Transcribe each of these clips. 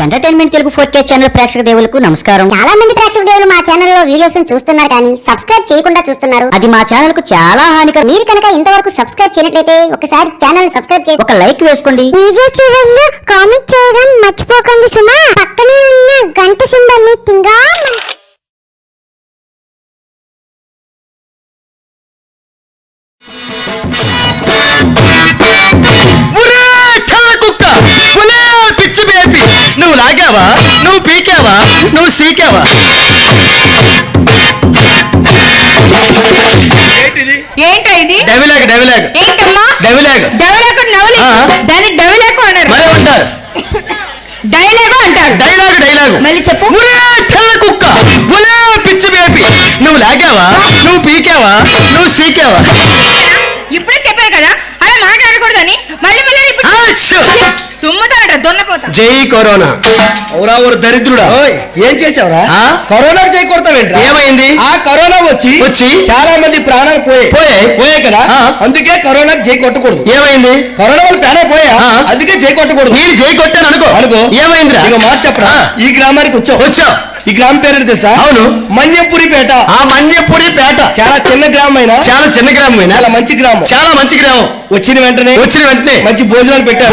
Entertainment Telugu 4K channel ప్రేక్షక దేవులకు నమస్కారం. చాలా మంది ప్రేక్షక దేవులు మా ఛానల్ లో వీడియోస్ చూస్తున్నారు కానీ సబ్స్క్రైబ్ చేయకుండా చూస్తున్నారు. అది మా ఛానల్ కు చాలా హానికరం. మీరు కనుక ఇంతవరకు సబ్స్క్రైబ్ చేయనట్లయితే ఒకసారి ఛానల్ సబ్స్క్రైబ్ చేసి ఒక లైక్ వేసుకోండి. వీడియో చివరిలో కామెంట్ చేయడం మర్చిపోకండి సుమా. పక్కనే ఉన్న గంట సింబల్ ని టింగా నువ్వు లాగావా, నువ్వు పీకావా, నువ్వు సీకావా? ఏంటా ఇది? డవిలాగ్ డవిలాగ్ ఏంటమ్మా? డవిలాగ్ డైలాగ్ నవలి దాన్ని డైలాగ్ అన్నారు. మరే అంటారు డైలాగ్ అంటారు. డైలాగ్ డైలాగ్ మళ్ళీ చెప్పు. కుక్క పిచ్చి బేబీ నువ్వు లాగావా, నువ్వు పీకావా, నువ్వు సీకావా? ఇప్పుడే చెప్పాను కదా అలా మాట్లాడకూడదని. మళ్ళీ మళ్ళీ తుమ్ముతాడ దొన్నపోతా. జై కరోనా. అవురా ఊరు దరిద్రుడా, ఏం చేసావురా? కరోనా జై కొడతావేంట్రా? ఏమైంది? ఆ కరోనా వచ్చి చాలా మంది ప్రాణాలు పోయాయి కదా, అందుకే కరోనా జై కొట్టకూడదు. ఏమైంది? కరోనా వాళ్ళు ప్రాణాలు పోయా, అందుకే జై కొట్టకూడదు. నేను జై కొట్టాను అనుకో ఏమైందిరా? ఇక మాట చెప్పరా. ఈ గ్రామానికి వచ్చావు. ఈ గ్రామం పేరు తెలుసా? అవును, మన్యంపురిపేట. ఆ మన్యంపురిపేట చాలా చిన్న గ్రామం అయినా చాలా మంచి గ్రామం, చాలా మంచి గ్రామం. వచ్చిన వెంటనే మంచి భోజనాలు పెట్టారు,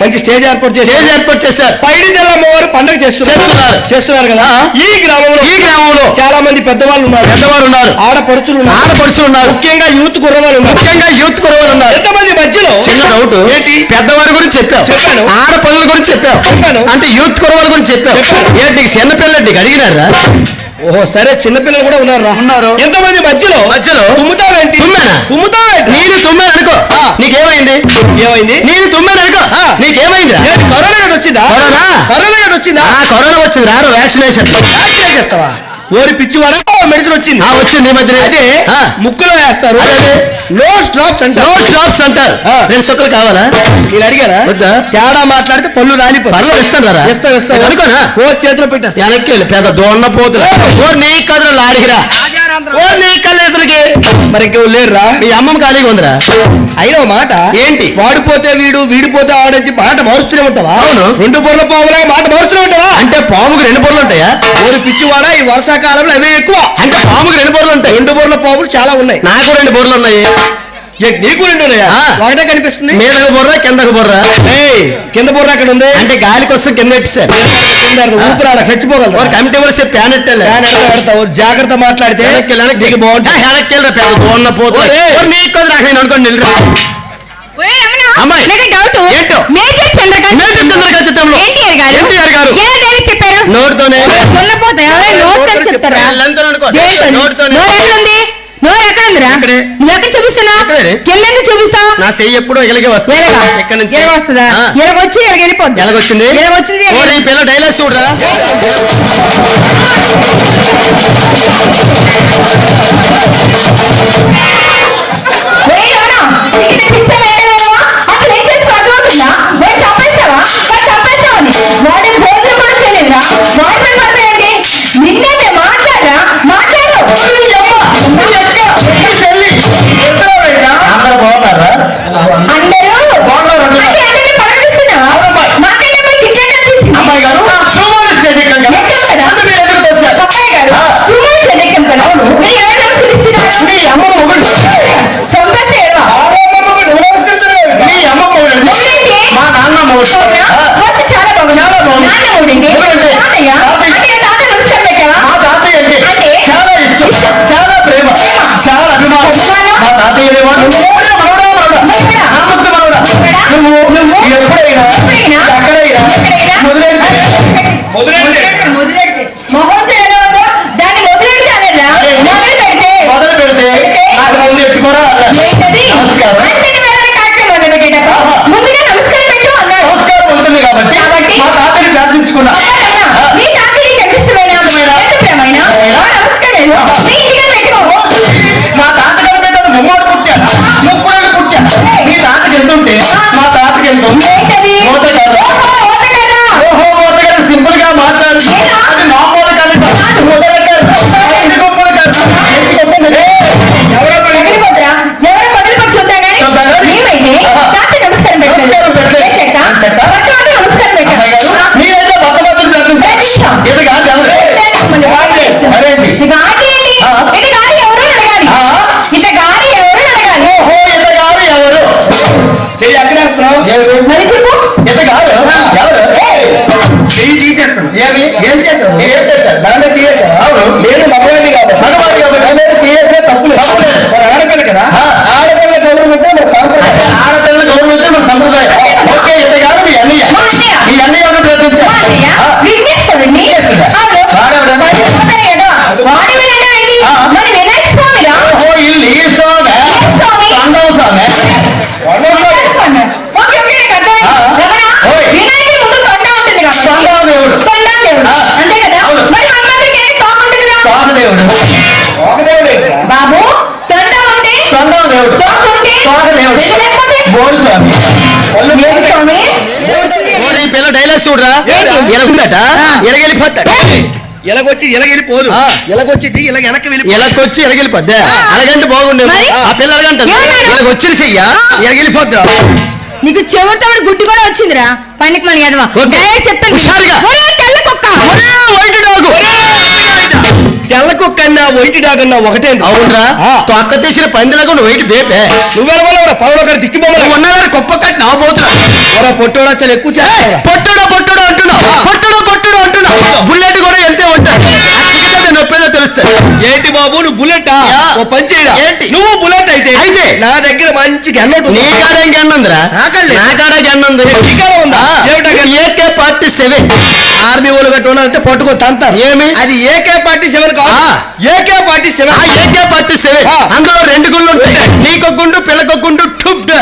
మంచి స్టేజ్ ఏర్పాటు చేశారు. పైడి తెల్ల అమ్మవారు పండుగ చేస్తున్నారు కదా. ఈ గ్రామంలో చాలా మంది పెద్దవాళ్ళు ఉన్నారు, ఆడపడుచులు ఉన్నారు, ముఖ్యంగా యూత్ కుర్రవాళ్ళు ఉన్నారు. ఎంతమంది మధ్యలో చిన్న డౌట్ ఏంటి? పెద్దవారి గురించి చెప్పాను, ఆడపడుల గురించి చెప్పాను, అంటే యూత్ కుర్రవాళ్ళ గురించి చెప్పాను. ఏంటి చిన్నపిల్లలు అడిగినారా? ఓహో సరే, చిన్నపిల్లలు కూడా ఉన్నారు. ఎంతమంది మధ్యలో తుమ్ముతావేంటి? నేను తుమ్మాను అనుకో, నీకేమైంది? నేను తుమ్మాను అనుకో, నీకేమైంది? కరోనా వచ్చిందా? కరోనా వచ్చింది రారు. వ్యాక్సినేషన్ చేస్తావా? ఓరి పిచ్చివాడా, మెడిసిన్ వచ్చింది. వచ్చింది ఈ మధ్య. అదే ముక్కులో వేస్తారు, నోస్ డ్రాప్స్ అంటారు. రెండు సుక్కలు కావాలా? నేను అడిగారా? తేడా మాట్లాడితే పళ్ళు రాలిపోతారు. ఇస్తా అనుకోనా? కోర్స్ చేతిలో పెట్టేస్తా. వెనక్కి వెళ్ళి పెద్ద దోన్న పోతులు నీ కదులు లాడిగిరా. నీ కళ్ళెదురికి మరి లేరురా? మీ అమ్మమ్మ ఖాళీగా ఉందిరా. అయినా మాట ఏంటి? వాడిపోతే వీడిపోతే ఆడొచ్చి మాట మారుస్తూనే ఉంటావా? అవును. రెండు బొర్ల పావులాగా మాట మారుస్తూనే ఉంటావా? అంటే పాముకు రెండు బొర్రలు ఉంటాయా? ఓరి పిచ్చివాడా, ఈ వర్షాకాలంలో అవే ఎక్కువ. అంటే పాముకు రెండు బొర్రలు ఉంటాయి. రెండు బొర్ల పాములు చాలా ఉన్నాయి. నాకు రెండు బొర్రలు ఉన్నాయి. నీకు రెండు ఉన్నాయా? ఒకటే కనిపిస్తుంది. మీదకు బొర్ర కిందకు బొర్ర. కింద బొర్ర అక్కడ ఉంది. అంటే గాలి కోసం కింద పెట్టారు. ఊపిరాడ చచ్చిపోగలరు. కమిటీ వాళ్ళు ప్యాన్ పెడతావు. జాగ్రత్త మాట్లాడితే నీకు బాగుంటుంది. వెనక్కి వెళ్ళరా పెద్ద దోన్న పోతు. నీకు నేను అనుకోండి నోటితోనే చూపిస్తా. నా చెయ్యి ఎప్పుడు ఎలాగే వస్తా. ఎక్కడి నుంచి వస్తుందా? వచ్చి వెళ్ళిపోద్ది. ఎలాగొచ్చింది? ఈ పిల్ల డైలాగ్ చూడరా. మా తాత చెయ్యి ఎక్కడ వేస్తున్నావు? మరి చెప్పు. ఎంత కాదు చెయ్యి తీసేస్తాను. ఏమి? ఏం చేసావు? ఏం చేశారు? దాంట్లో చేసావు. అవును. నేను మగవాడిని కాదు. మగవాడిని కాబట్టి. నా మీద చేసిన తప్పులు. మరి ఆడపిల్ల కదా, ఆడపిల్ల గౌరవించే మన సాంప్రదాయం. ఆడపిల్లలు గౌరవించే మన సంప్రదాయం. ఓకే, ఇంత కాదు మీ అన్నయ్య. మా అన్నయ్య. మీ అన్నయ్య ఎవరు ప్రయత్నించారు? అన్నయ్య, విఘ్నేశ్వరుడిని. విఘ్నేశ్వరుడా? అవును. వాడెవడా? మరి చెప్పాను కదా, వాడి మీద ఏంటి? మరి వినాయక స్వామిరా? ఓహో, ఇల్లు ఈ స్వామి. స్వామి. తండవ స్వామి. వినాయక స్వామి. ఓకే, ఓకే, నాకు అర్థమైంది. ఆ. రమణ, ఓయ్. వినాయకుడి ముందు తొండ ఉంటుంది కదా. తండవ దేవుడు. తొండ దేవుడు. ఆ. అంతే కదా. అవును. మరి మనందరికీ ఏంటి తోక ఉంటుంది కదా. తోకదేవుడు. ఒకదేవుడే కదా. బాబు, తొండ ఉంటే తొండవ దేవుడు. తోక ఉంటే తోకదేవుడు. ఇది లేకపోతే బోడు స్వామి. ఏమి స్వామి? ఓరి, ఈ పిల్ల డైలాగ్ చూడరా. ఏంటి? ఎలగుందట, ఎలగెళ్ళిపోతాడు. ఇలాగొచ్చి ఇలాగెళ్ళిపోదు. ఆ. ఇలాగొచ్చి ఇలాగ వెనక్కి వెళ్ళి ఎలకొచ్చి ఎలగెళ్ళిపోద్దా? అలాగంటే బాగుండేది. మరి? ఆ పిల్ల అలాగంటది. ఏమన్నారు? ఇలాగ వచ్చిన చెయ్య ఎలగెళ్ళిపోద్దా? నీకు చెవుతో గుడ్డు కూడా వచ్చిందిరా పండుగ మన ఎదవా. వద్దు. డైరెక్ట్ చెప్తాను. హుషారుగా. ఒరే, తెల్ల కుక్క. ఒరే, వైట్ డాగు. తెల్ల కుక్కన్నా వైట్ డాగన్నా ఒకటే. అవునరా, తొక్క తీసిన పందిలాగా నువ్వు వైట్ బేపే. నువ్వెలా పొలంలో గారి దిష్టి బొమ్మలు నువ్వు ఉన్నవారు కుప్ప కట్టి నా పోతున్నా. పొట్టోడా చాలా ఎక్కువ చేస్తావురా. పొట్టుడు పొట్టుడు అంటున్నావు. పొట్టుడు పొట్టుడు అంటున్నావు. బుల్లెట్ కూడా ఎంతే ఉంటాడు. నొప్పేదో తెలుస్తుంది. ఏంటి బాబు నువ్వు బుల్లెట్ యా. ఓ పని చేయరా. ఏంటి? నువ్వు బుల్లెట్ అయితే అయితే? నా దగ్గర మంచి గన్నోట్ నీ కాడే గన్నుందిరా. నాకాడే? నా కాడే గన్నుంది. నీ కాడ ఉందా? ఏమిటా గన్ను? AK-47. ఆర్మీ వాళ్ళు గట్టు ఉన్నారంటే పట్టుకో తంతారు. ఏమి? అది AK-47 కాదు. ఆ. AK-47. AK-47. ఆ. అందులో 2 గుళ్ళు ఉంటాయి. నీకొక గుండు, పిల్లకొక గుండు, టుప్ డా.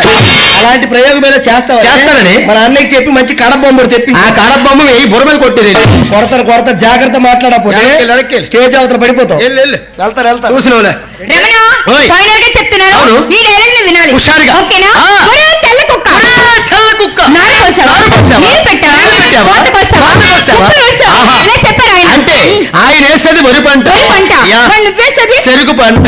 అలాంటి ప్రయోగం మీద చేస్తావా? చేస్తానని? మన అన్నయ్యకి చెప్పి మంచి కడబొమ్మడు తెప్పి ఆ కడబొమ్మ వేయి బుర్ర మీద కొట్టేది. కొడతారు జాగ్రత్త మాట్లాడకపోతే వెనక్కి. స్టేజ్ అవతల పడిపోతావు. వెళ్ళు. వెళ్తారు చూసినవులే. రమణ, ఓయ్. ఫైనల్ గా చెప్తున్నాను. అవును. ఈ డైలాగ్ ని వినాలి. హుషారుగా. ఓకేనా? ఆ. ఒరే, తెల్ల కుక్క. తెల్ల కుక్క. నారు కోసావా? నారు కోసావా? నీరు పెట్టావా? నీరు పెట్టావా? కోత కోసావా? కోత కోసావా? కుప్పలు వచ్చావా? ఆహా. ఇలా చెప్పారు ఆయన. అంటే ఆయన వేసేది వరి పంట. వరి పంట. యా. మరి నువ్వేసేది? చెరుకు పంట.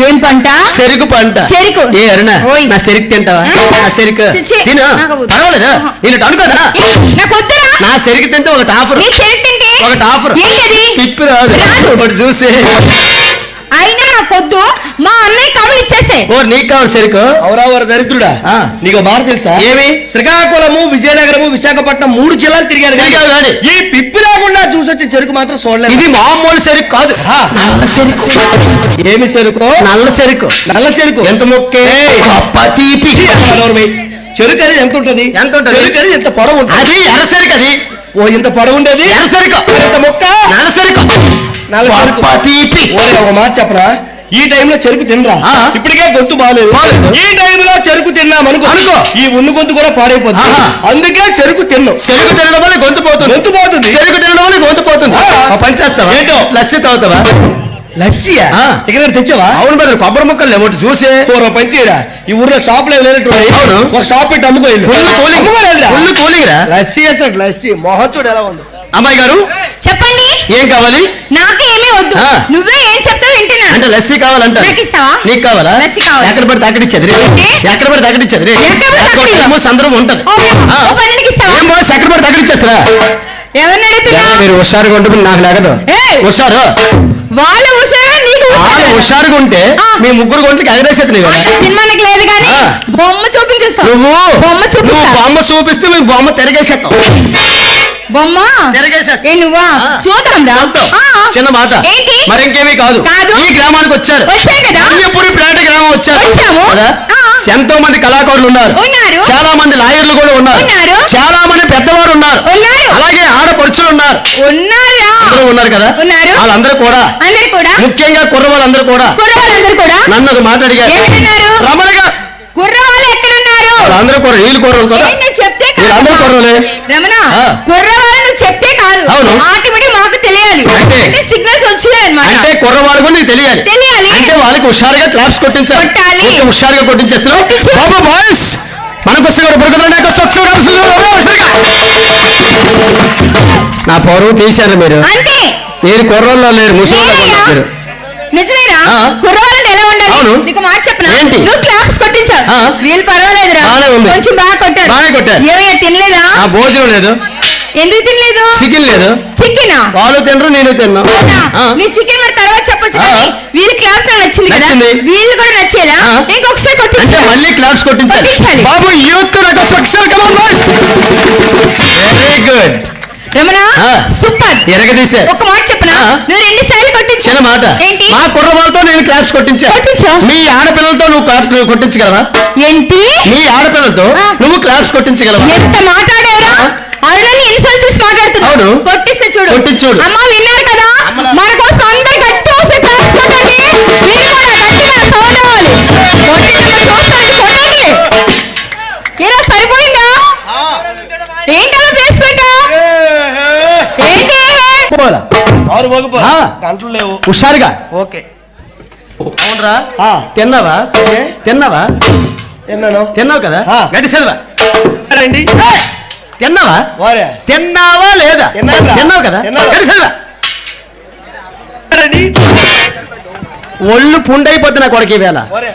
ఏం పంట? చెరుకు పంట. చెరుకు. ఏ అరుణ, ఓయ్. నా చెరుకు తింటావా? నా చెరుకు చిచి. తిను. నాకు వద్దు. పర్వాలేదు, ఆహా. నేను అనుకోదా? నాకు వద్దురా. నా చెరుకు తింటే ఒకటి ఆఫర్. నీ చెరుకు తింటే ఒకటి ఆఫర్. ఏంటది? తిప్పి రాదు. రాదు. ఒకటి చూసి. అయినా నాకు వద్దు. మా అన్నయ్య కవులు ఇచ్చేసే. ఓ, నీకు కావాలి చెరుకు? అవరావర దరిద్రుడా. ఆ. నీకు మాట తెలుసా? ఏమి? శ్రీకాకుళము, విజయనగరము, విశాఖపట్నం 3 జిల్లాలు తిరిగారు కానీ తిరిగావు కానీ ఈ పిప్పి రాకుండా చూసొచ్చే చెరుకు మాత్రం చూడలేదు. ఇది మామూలు చెరుకు కాదు. ఆ. నల్ల చెరుకు. ఏమి చెరుకు? నల్ల చెరుకు. నల్ల చెరుకు. ఎంత మొక్కే? ఏయ్. గొప్ప తీపి. చెరుకు అనేది ఎంత ఉంటది? ఎంత ఉంటది? చెరుకు అనేది ఎంత పొడవు ఉంటుంది? అది ఎర్రసెరుకు. అది ఓ ఇంత పొడవు ఉండేది. ఎర్రసెరుకు. ఎంత మొక్క? నల్ల చెరుకు. నల్ల చెరుకు. గొప్ప తీపి. ఓరే, ఒక మాట చెప్పరా, ఈ టైంలో చెరుకు తినరా. ఆ. ఇప్పటికే గొంతు బాగాలేదు. బాలేదు. ఈ టైంలో చెరుకు తిన్నాం అనుకో, ఈ ఉన్న గొంతు కూడా పాడైపోతుంది. ఆహా. అందుకే చెరుకు తిన్ను. చెరుకు తినడం వల్ల గొంతు పోతుంది. గొంతు పోతుంది. చెరుకు తినడం వల్ల గొంతు పోతుంది. ఆ. ఆ పని చేస్తావా? ఏంటో? లస్సీ తాగుతావా? లస్సీయా? ఆ. ఇక్కడ తెచ్చావా? అవును మరి, కొబ్బరి ముక్కలు లేవటి చూసే. పూర్వం పని చేయరా, ఈ ఊర్లో షాపులు లేనట్టు అవును. ఒక షాప్ పెట్టి అమ్ముకోలేదు. ఫుల్ కూలింగ్ రా. లస్సీ వేస్తాడు. లస్సీ మొహచ్చుడు ఎలా ఉంది? అమ్మాయి గారు, చెప్పండి. ఏం కావాలి? నాకు ఏమీ వద్దు. ఆ. నువ్వే ఏం చెప్తావు వింటున్నా. అంటే లస్సీ కావాలంట. నాకు ఇస్తావా? నీకు కావాలా? లస్సీ కావాలి. ఎక్కడ పడితే అక్కడ ఇచ్చేది. ఏంటి? ఎక్కడ పడితే అక్కడ ఇచ్చేది. ఎక్కడ పడితే అక్కడ ఇవ్వు. సందర్భం ఉంటది. ఓ, ఆ. ఓ 12కి ఇస్తావా? ఏం బాస్, ఎక్కడ పడితే అక్కడ ఇచ్చేస్తారా? ఎవరిని అడుగుతున్నావు? మీరు హుషారుగా ఉంటుంది, నాకు లేకదు. ఏయ్. హుషారు. వాళ్ళు హుషారా, నీకు వాళ్ళు హుషారా? హుషారుగా ఉంటే ఆ. మీ ముగ్గురు గొంతుకి ఎగరేసేది నీవు. అంత సినిమా నాకు లేదు కానీ ఆ. బొమ్మ చూపించేస్తావు. నువ్వు బొమ్మ నువ్వు చూపిస్తా. బొమ్మ చూపిస్తే మీ బొమ్మ తిరగేసేస్తావు. బొమ్మ తిరగేసేస్తా. ఏ నువ్వా? ఆ. చూద్దాం రా. ఆ. చిన్న మాట. ఏంటి? మరింకేమీ కాదు. కాదు. ఈ గ్రామానికి వచ్చారు. వచ్చాం కదా. ఇప్పుడు పేట గ్రామం వచ్చారు. వచ్చాము. కదా? ఆ. ఎంతో మంది కళాకారులు ఉన్నారు. ఉన్నారు. చాలా మంది లాయర్లు కూడా ఉన్నారు. ఉన్నారు. చాలా మంది పెద్దవారు ఉన్నారు. ఉన్నారు. అలాగే ఆడపడుచులు ఉన్నారు. ఉన్నారా? అందరూ ఉన్నారు కదా. ఉన్నారు. వాళ్ళందరూ కూడా, అందరు కూడా ముఖ్యంగా కుర్ర వాళ్ళందరూ కూడా కుర్రవాళ్ళందరూ కూడా నన్ను ఒక మాట అడిగారు. ఎక్కడున్నారు? రమణ గారు, కుర్రవాళ్ళు ఎక్కడున్నారు? వాళ్ళందరూ కూడా వీళ్ళు కుర్రలు కదా. ఏంటి చెప్తే వీళ్ళందరూ కాదు. కుర్రలే. రమణ, ఆ. కుర్రవాళ్ళు నువ్వు చెప్తే కాదు. అవును. ఆటోమేటిక్ మాకు తెలియాలి. అంటే? అంటే సిగ్నల్స్ వచ్చాయి అన్నమాట. అంటే కుర్రవాళ్ళు కూడా నీకు తెలియాలి. తెలియాలి. అంటే వాళ్ళకి హుషారుగా క్లాప్స్ కొట్టించాలి. కొట్టాలి. కొంచెం హుషారుగా కొట్టించేస్తున్నావు. కొట్టించు. బాబు బాయ్స్, మనకోసం కూడా బురకదండ నా పరువు తీశారు మీరు. అంతే. మీరు కుర్రోళ్ళు లేరు, ముసలి లేరయ్యా. మీరు. నిజమేరా? ఆ. కుర్రవాళ్ళంటే ఎలా ఉండాలి? అవును. నీకు మాట చెప్పనా? ఏంటి? నువ్వు క్లాప్స్ కొట్టించావు. ఆ. వీళ్ళు పర్వాలేదురా. బాగానే ఉంది. కొంచెం బాగా కొట్టారు. బాగానే కొట్టారు. ఏమయ్యా తినలేదా? భోజనం లేదు. ఎందుకు తినలేదు? చికెన్ లేదు. చికెనా? వాళ్ళు తినరు, నేను తిన్నా. నీ చికెన్ మరి తర్వాత చెప్పొచ్చు కానీ వీరి క్లాప్స్ నాకు నచ్చింది కదా, నచ్చింది. వీళ్ళు కూడా నచ్చేలా ఇంకొకసారి అంటే కొట్టించాలి. మళ్ళీ క్లాప్స్ కొట్టించాలి. కొట్టించాలి. బాబు youth reconstruction, come on boys. Very good. Ramana super. ఎరగదీసే. ఒక మాట చెప్పనా, నువ్వు 2 సార్లు కొట్టించు. చిన్న మాట. ఏంటి? మా కుర్రవాళ్ళతో నేను క్లాప్స్ కొట్టించా. కొట్టించు. మీ ఆడపిల్లలతో నువ్వు క్లాప్స్ కొట్టించగలవా? ఏంటి? మీ ఆడపిల్లలతో నువ్వు క్లాప్స్ కొట్టించగలవా? ఎంత మాట్లాడారా? ఆల్రెడీ ఇన్సల్ట్ చేసి మాట్లాడుతున్నావు. అవును. కొట్టిస్తే చూడు. కొట్టించూడు. అమ్మ విన్నారు కదా, మన కోసం అందరూ గట్టి వస్తే క్లాప్స్ కొట్టండి. విన్నారా? గట్టిగా సౌండ్ అవ్వాలి. కొట్టండి, మరి చూస్తాను. కొట్టండి. ఏరా సరిపోయిందా? ఏంటలా ఫేస్ పెట్టావు? ఏంటి? పోలా. ఆరు పోకపో ఆ. గంటలు లేవు. హుషారుగా. ఓకే అవునరా? ఆ. తిన్నావా? ఏ? తిన్నావా? ఎన్నాను తిన్నావు కదా? ఆ. గట్టి చదివా. రండి తిన్నావా? వారే తిన్నావా లేదా? తిన్నానురా. తిన్నావు కదా? తిన్నాను. గట్టి చదివా. రండి ఒళ్ళు పుండైపోద్ది నా కొడుకు ఈవేళ. వారే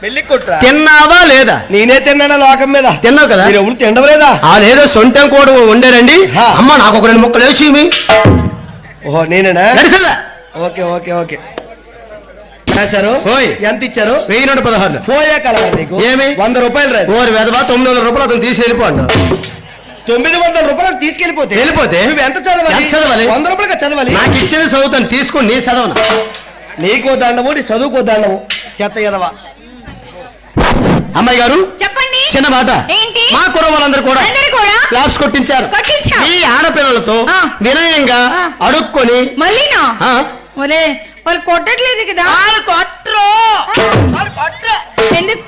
పెళ్లి కొట్రా. తిన్నావా లేదా? నేనే తిన్నానా లోకం మీద. తిన్నావు కదా? మీరు ఎవరు తినవలేదా? అదేదో సొంతం కూడా వండారండి. ఆ. అమ్మ నాకు ఒక 2 ముక్కలు వేసి ఇవ్వి. ఓహో నేనేనా? గట్టి చదివా. ఓకే ఓకే ఓకే రాశారు. ఓయ్. ఎంత ఇచ్చారు? 1016. పోయే కలవా నీకు? ఏమి? 100 రూపాయలు రాదు. ఓరి వెదవా, 900 రూపాయలు అతను తీసి వెళ్ళిపోండు. 900 రూపాయలు తీసుకెళ్ళిపోతే వెళ్ళిపోతే? నువ్వు ఎంత చదవాలి? ఎంత చదవాలి? 100 రూపాయలుగా చదవాలి. నాకు ఇచ్చేది చదువుతాను, తీసుకుని నీ చదవను. నీకో దండము, నీ చదువుకో దండము. చెత్త ఎదవా. అమ్మాయి గారు చెప్పండి. చిన్న మాట. ఏంటి? మా కుర్రవాళ్ళందరూ కూడా అందరూ కూడా క్లాప్స్ కొట్టించారు. కొట్టించా. ఈ ఆడపిల్లలతో ఆ. వినయంగా ఆ. అడుక్కొని మళ్ళీనా? ఆ, ఒలే వాళ్ళు కొట్టట్లేదు కదా. కొట్టరు. ఎందుకు?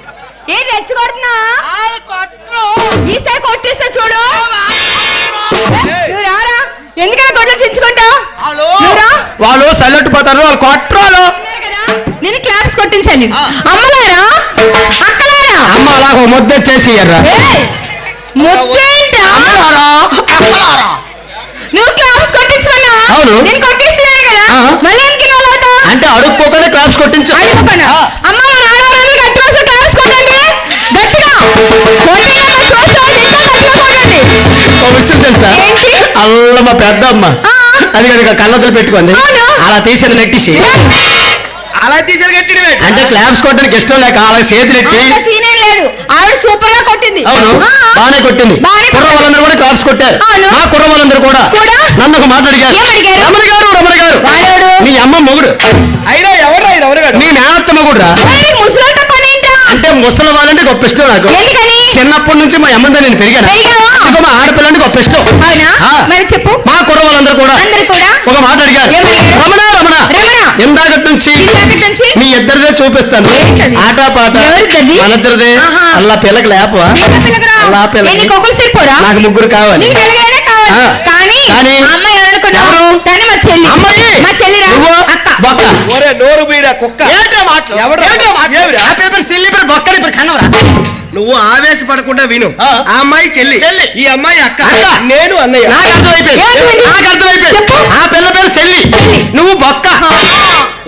ఏ రెచ్చగొడుతున్నా? ఈసారి కొట్టిస్తా చూడు. నువ్వు రారా, ఎందుకలా గొడ్లు చించుకుంటావు? వాళ్ళు సల్లెట్టు పోతారు, వాళ్ళు కొట్టరాలు. నేను క్లాప్స్ కొట్టించాలి. అమ్మలారా, అక్కలారా, అమ్మ అలా ఒక ముద్ద వచ్చేసి ఇయ్యర్రా. ముద్దేంటా? నువ్వు క్లాప్స్ కొట్టించమన్నా? అవును. నేను కొట్టిస్తున్నాను కదా, ఆ. మళ్ళీ ఎందుకు ఇలా అవుతావు? అంటే అడుక్కోకుండా క్లాప్స్ కొట్టించు. అయిపోకనా? అమ్మ వాళ్ళ ఆడవాళ్ళని గట్టి వస్తే క్లాప్స్ కొట్టండి. గట్టిగా కొట్టండి. చూస్తాను. ఇంకా గట్టిగా కొట్టండి. ఓ విషయం తెలుసా? ఏంటి? అల్ల మా పెద్ద అమ్మ ఆ. అది కనుక కళ్ళతో పెట్టుకుంది. అవును. అలా తీసిన నెట్టేసి అలా తీసారు గట్టిడి అంటే క్లాప్స్ కొట్టడానికి ఇష్టం లేక అలా చేతులు ఎత్తి. అంత సీన్ ఏం లేదు, ఆవిడ సూపర్ గా కొట్టింది. అవును, ఆ. బాగానే కొట్టింది. బాగానే కుర్ర వాళ్ళందరూ కూడా క్లాప్స్ కొట్టారు. అవును. మా కుర్ర వాళ్ళందరూ కూడా కూడా? నన్ను ఒక మాట అడిగారు. ఏమడిగారు? రమణ గారు వాడెవడు? మీ అమ్మ మొగుడు, అయినా ఎవరు ఎవరు మీ మేనత్త మొగుడు రా. మరి ముసలాట పనేంటా? అంటే ముసలి వాళ్ళంటే గొప్ప ఇష్టం నాకు. ఎందుకని? చిన్నప్పటి నుంచి మా అమ్మతో నేను పెరిగాను. పెరిగావా? నాకు మా ఆడపిల్లంటే గొప్ప ఇష్టం. అవునా? ఆ. మరి చెప్పు. మా కుర్ర వాళ్ళందరూ కూడా అందరు కూడా ఒక మాట అడిగారు. ఏమడిగారు? రమణ రమణ. ఇందాకటి నుంచి ఇందాకటి నుంచి మీ ఇద్దరిదే చూపిస్తాను. ఏంటది? ఆట పాట ఎవరిదది? మనిద్దరిదే. ఆహా. అల్లా పిల్లకి లేపవా? ఇంకా పిల్లకరా? అల్లా పిల్లకి. నీకు ఒకరు సరిపోరా? నాకు 3 కావాలి. నీకు ఎలాగైనా కావాలి. ఆ. కానీ కానీ ఆ అమ్మాయి ఎవరనుకున్నావు? ఎవరు? తను మా చెల్లి. అమ్మాయి. మా చెల్లిరా? నువ్వు? అక్క. బొక్క. ఒరే నోరు బీరా కుక్క. ఏంట్రా మాటలు? ఎవరు? ఏంట్రా మాటలు? ఏమిరా? ఆ పేపర్ సిల్లి పేపర్ బొక్కని ఇప్పుడు కన్నవరా? నువ్వు ఆవేశపడకుండా విను. ఆ. ఆ అమ్మాయి చెల్లి, చెల్లి. ఈ అమ్మాయి అక్క, అక్క. నేను అన్నయ్య. నాకు అర్థమైపోయింది. ఏంటిది? నాకు అర్థమైపోయింది. చెప్పు. ఆ పిల్ల పేరు సెల్లి, నువ్వు బొక్క.